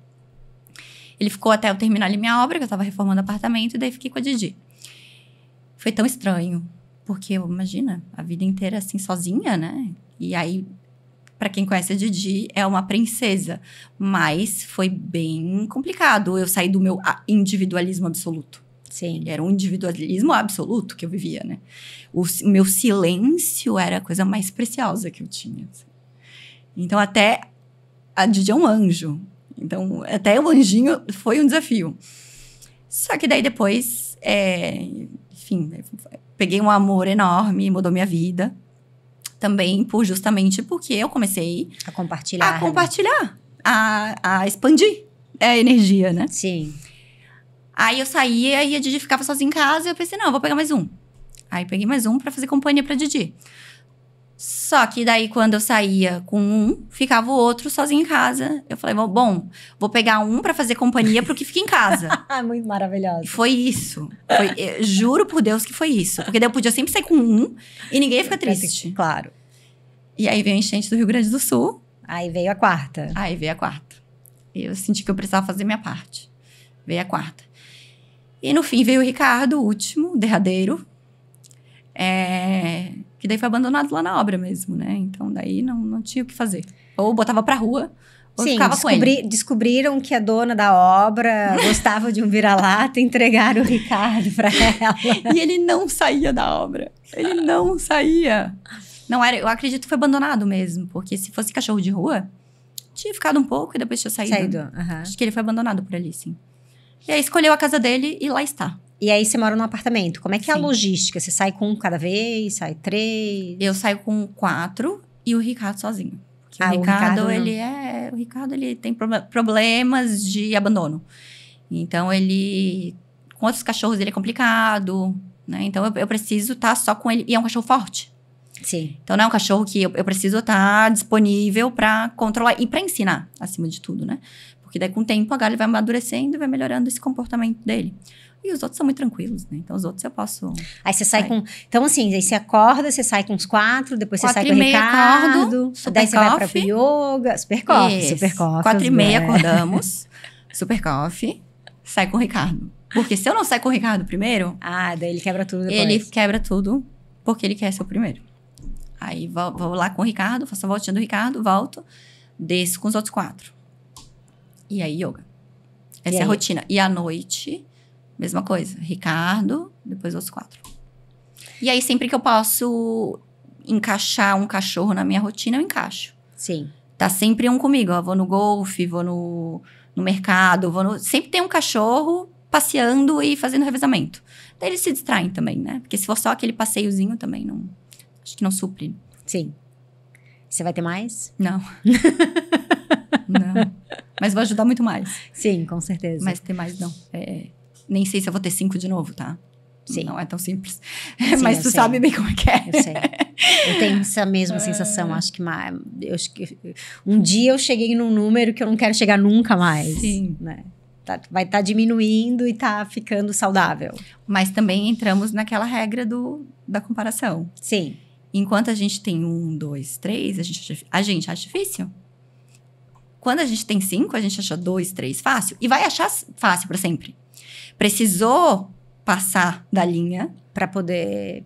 Ele ficou até eu terminar ali minha obra, que eu tava reformando apartamento, e daí fiquei com a Didi. Foi tão estranho, porque, imagina, a vida inteira assim, sozinha, né? E aí, pra quem conhece a Didi, é uma princesa. Mas foi bem complicado eu sair do meu individualismo absoluto. Sim. Era um individualismo absoluto que eu vivia, né? O meu silêncio era a coisa mais preciosa que eu tinha. Assim. Então, até a Didi é um anjo. Então, até o anjinho foi um desafio. Só que daí depois, enfim, peguei um amor enorme, mudou minha vida. Também justamente porque eu comecei a compartilhar. A expandir a energia, né? Sim. Aí eu saía e a Didi ficava sozinha em casa e eu pensei, não, eu vou pegar mais um. Aí peguei mais um pra fazer companhia pra Didi. Só que daí, quando eu saía com um, ficava o outro sozinho em casa. Eu falei, bom, vou pegar um pra fazer companhia pro que fica em casa. Muito maravilhoso. E foi isso. Juro por Deus que foi isso. Porque daí eu podia sempre sair com um e ninguém ia ficar triste. Claro. E aí veio a enchente do Rio Grande do Sul. Aí veio a quarta. E eu senti que eu precisava fazer minha parte. Veio a quarta. E no fim veio o Ricardo, o último, o derradeiro. Que Porque daí foi abandonado lá na obra mesmo, né? Então, daí não tinha o que fazer. Ou botava pra rua, ou Sim, ficava com ele. descobriram que a dona da obra gostava de um vira-lata e entregaram o Ricardo pra ela. E ele não saía da obra. Ele não saía. Não era, eu acredito que foi abandonado mesmo. Porque se fosse cachorro de rua, tinha ficado um pouco e depois tinha saído. Uhum. Acho que ele foi abandonado por ali, sim. E aí escolheu a casa dele e lá está. E aí você mora num apartamento. Como é que é a Sim. logística? Você sai com um cada vez? Sai 3? Eu saio com 4 e o Ricardo sozinho. Porque Ah, o Ricardo, não. O Ricardo, ele tem problemas de abandono. Então, com outros cachorros, ele é complicado, né? Então, eu preciso estar só com ele. E é um cachorro forte. Sim. Então, não é um cachorro que eu preciso estar disponível para controlar e para ensinar, acima de tudo, né? Porque daí, com o tempo, agora ele vai amadurecendo e vai melhorando esse comportamento dele. E os outros são muito tranquilos, né? Então, os outros eu posso... Aí você sai com... Então, assim, aí você acorda, você sai com os 4, depois você sai com o 4:30 Ricardo. acordo, Daí você vai pra coffee. yoga. Super coffee. 4:30 acordamos, super coffee, sai com o Ricardo. Porque se eu não sair com o Ricardo primeiro... Ah, daí ele quebra tudo depois. Ele quebra tudo, porque ele quer ser o primeiro. Aí, vou lá com o Ricardo, faço a voltinha do Ricardo, volto, desço com os outros 4. E aí, yoga. Essa é a rotina. E à noite... Mesma coisa, Ricardo, depois os 4. E aí, sempre que eu posso encaixar um cachorro na minha rotina, eu encaixo. Sim. Tá sempre um comigo, ó, vou no golfe, vou no mercado, sempre tem um cachorro passeando e fazendo revezamento. Daí eles se distraem também, né? Porque se for só aquele passeiozinho também, não... Acho que não supre. Sim. Você vai ter mais? Não. Não. Mas vou ajudar muito mais. Sim, com certeza. Mas ter mais, não. Nem sei se eu vou ter 5 de novo, tá? Sim. Não é tão simples. Sim, mas tu sabe bem como é que é. Eu sei. Eu tenho essa mesma sensação. Acho que um dia eu cheguei num número que eu não quero chegar nunca mais. Sim. Né? Vai estar diminuindo e tá ficando saudável. Mas também entramos naquela regra da comparação. Sim. Enquanto a gente tem 1, 2, 3, a gente acha difícil. Quando a gente tem 5, a gente acha 2, 3 fácil. E vai achar fácil para sempre. Precisou passar da linha para poder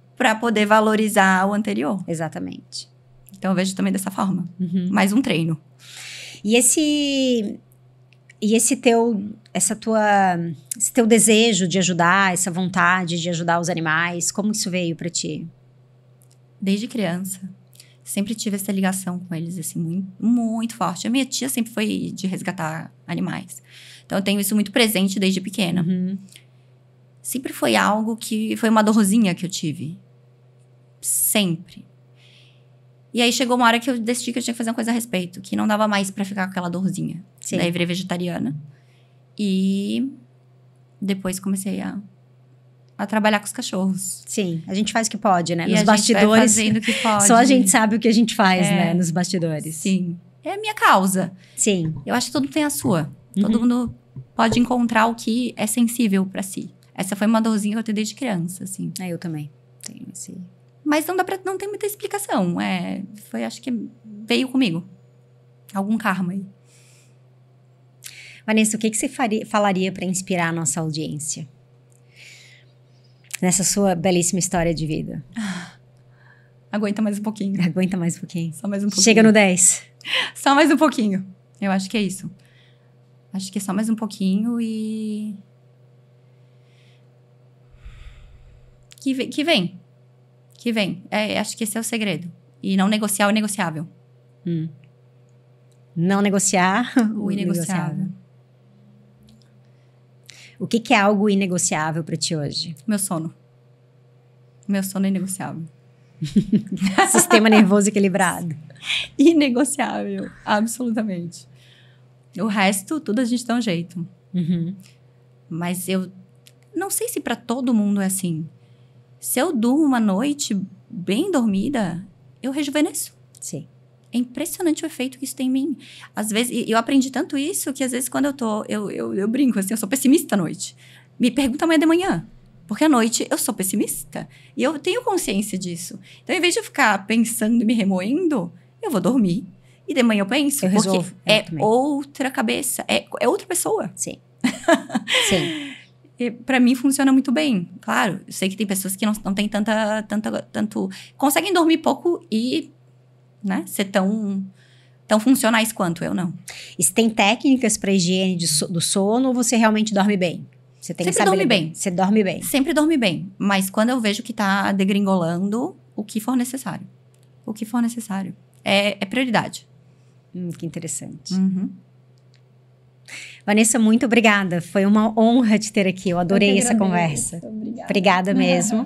valorizar o anterior. Exatamente. Então, eu vejo também dessa forma. Uhum. Mais um treino. E esse teu desejo de ajudar, essa vontade de ajudar os animais, como isso veio para ti? Desde criança. Sempre tive essa ligação com eles, assim, muito, muito forte. A minha tia sempre foi de resgatar animais. Então, eu tenho isso muito presente desde pequena. Uhum. Sempre foi algo que... Foi uma dorzinha que eu tive. Sempre. E aí, chegou uma hora que eu decidi que eu tinha que fazer uma coisa a respeito. Que não dava mais pra ficar com aquela dorzinha. Sim. Daí, virei vegetariana. E depois comecei a trabalhar com os cachorros. Sim, a gente faz o que pode, né? E Nos a bastidores, gente vai fazendo o que pode. só a gente sabe o que a gente faz, né? Nos bastidores. Sim. É a minha causa. Sim. Eu acho que todo mundo tem a sua. Todo mundo pode encontrar o que é sensível pra si. Essa foi uma dorzinha que eu tenho desde criança, assim. Eu também tenho esse... Mas não tem muita explicação. Acho que veio comigo. Algum karma aí. Vanessa, o que você falaria para inspirar a nossa audiência? Nessa sua belíssima história de vida. Aguenta mais um pouquinho. Aguenta mais um pouquinho. Só mais um pouquinho. Chega no 10. Só mais um pouquinho. Eu acho que é isso. Acho que é só mais um pouquinho e... Que vem. Acho que esse é o segredo. E não negociar o negociável. Não negociar o inegociável. O que é algo inegociável para ti hoje? Meu sono. Meu sono é inegociável. Sistema nervoso equilibrado. Inegociável. Absolutamente. O resto, tudo a gente dá um jeito. Mas eu não sei se para todo mundo é assim. Se eu durmo uma noite bem dormida, eu rejuvenesço. Sim. É impressionante o efeito que isso tem em mim. Às vezes, eu aprendi tanto isso que às vezes quando eu brinco assim, eu sou pessimista à noite. Me pergunta amanhã de manhã. Porque à noite eu sou pessimista. E eu tenho consciência disso. Então, em vez de eu ficar pensando e me remoendo, eu vou dormir. E de manhã eu penso. Eu resolvo. Porque outra cabeça. É outra pessoa. Sim. Sim. Pra mim funciona muito bem. Claro, eu sei que tem pessoas que não têm tanto... Conseguem dormir pouco e, né, ser tão funcionais quanto eu, não. E você tem técnicas para higiene do sono ou você realmente dorme bem? Você tem Sempre dorme bem. Você dorme bem. Sempre dorme bem. Mas quando eu vejo que tá degringolando, o que for necessário. O que for necessário. É prioridade. Que interessante. Uhum. Vanessa, muito obrigada. Foi uma honra te ter aqui. Eu adorei essa conversa. Obrigada. Obrigada mesmo.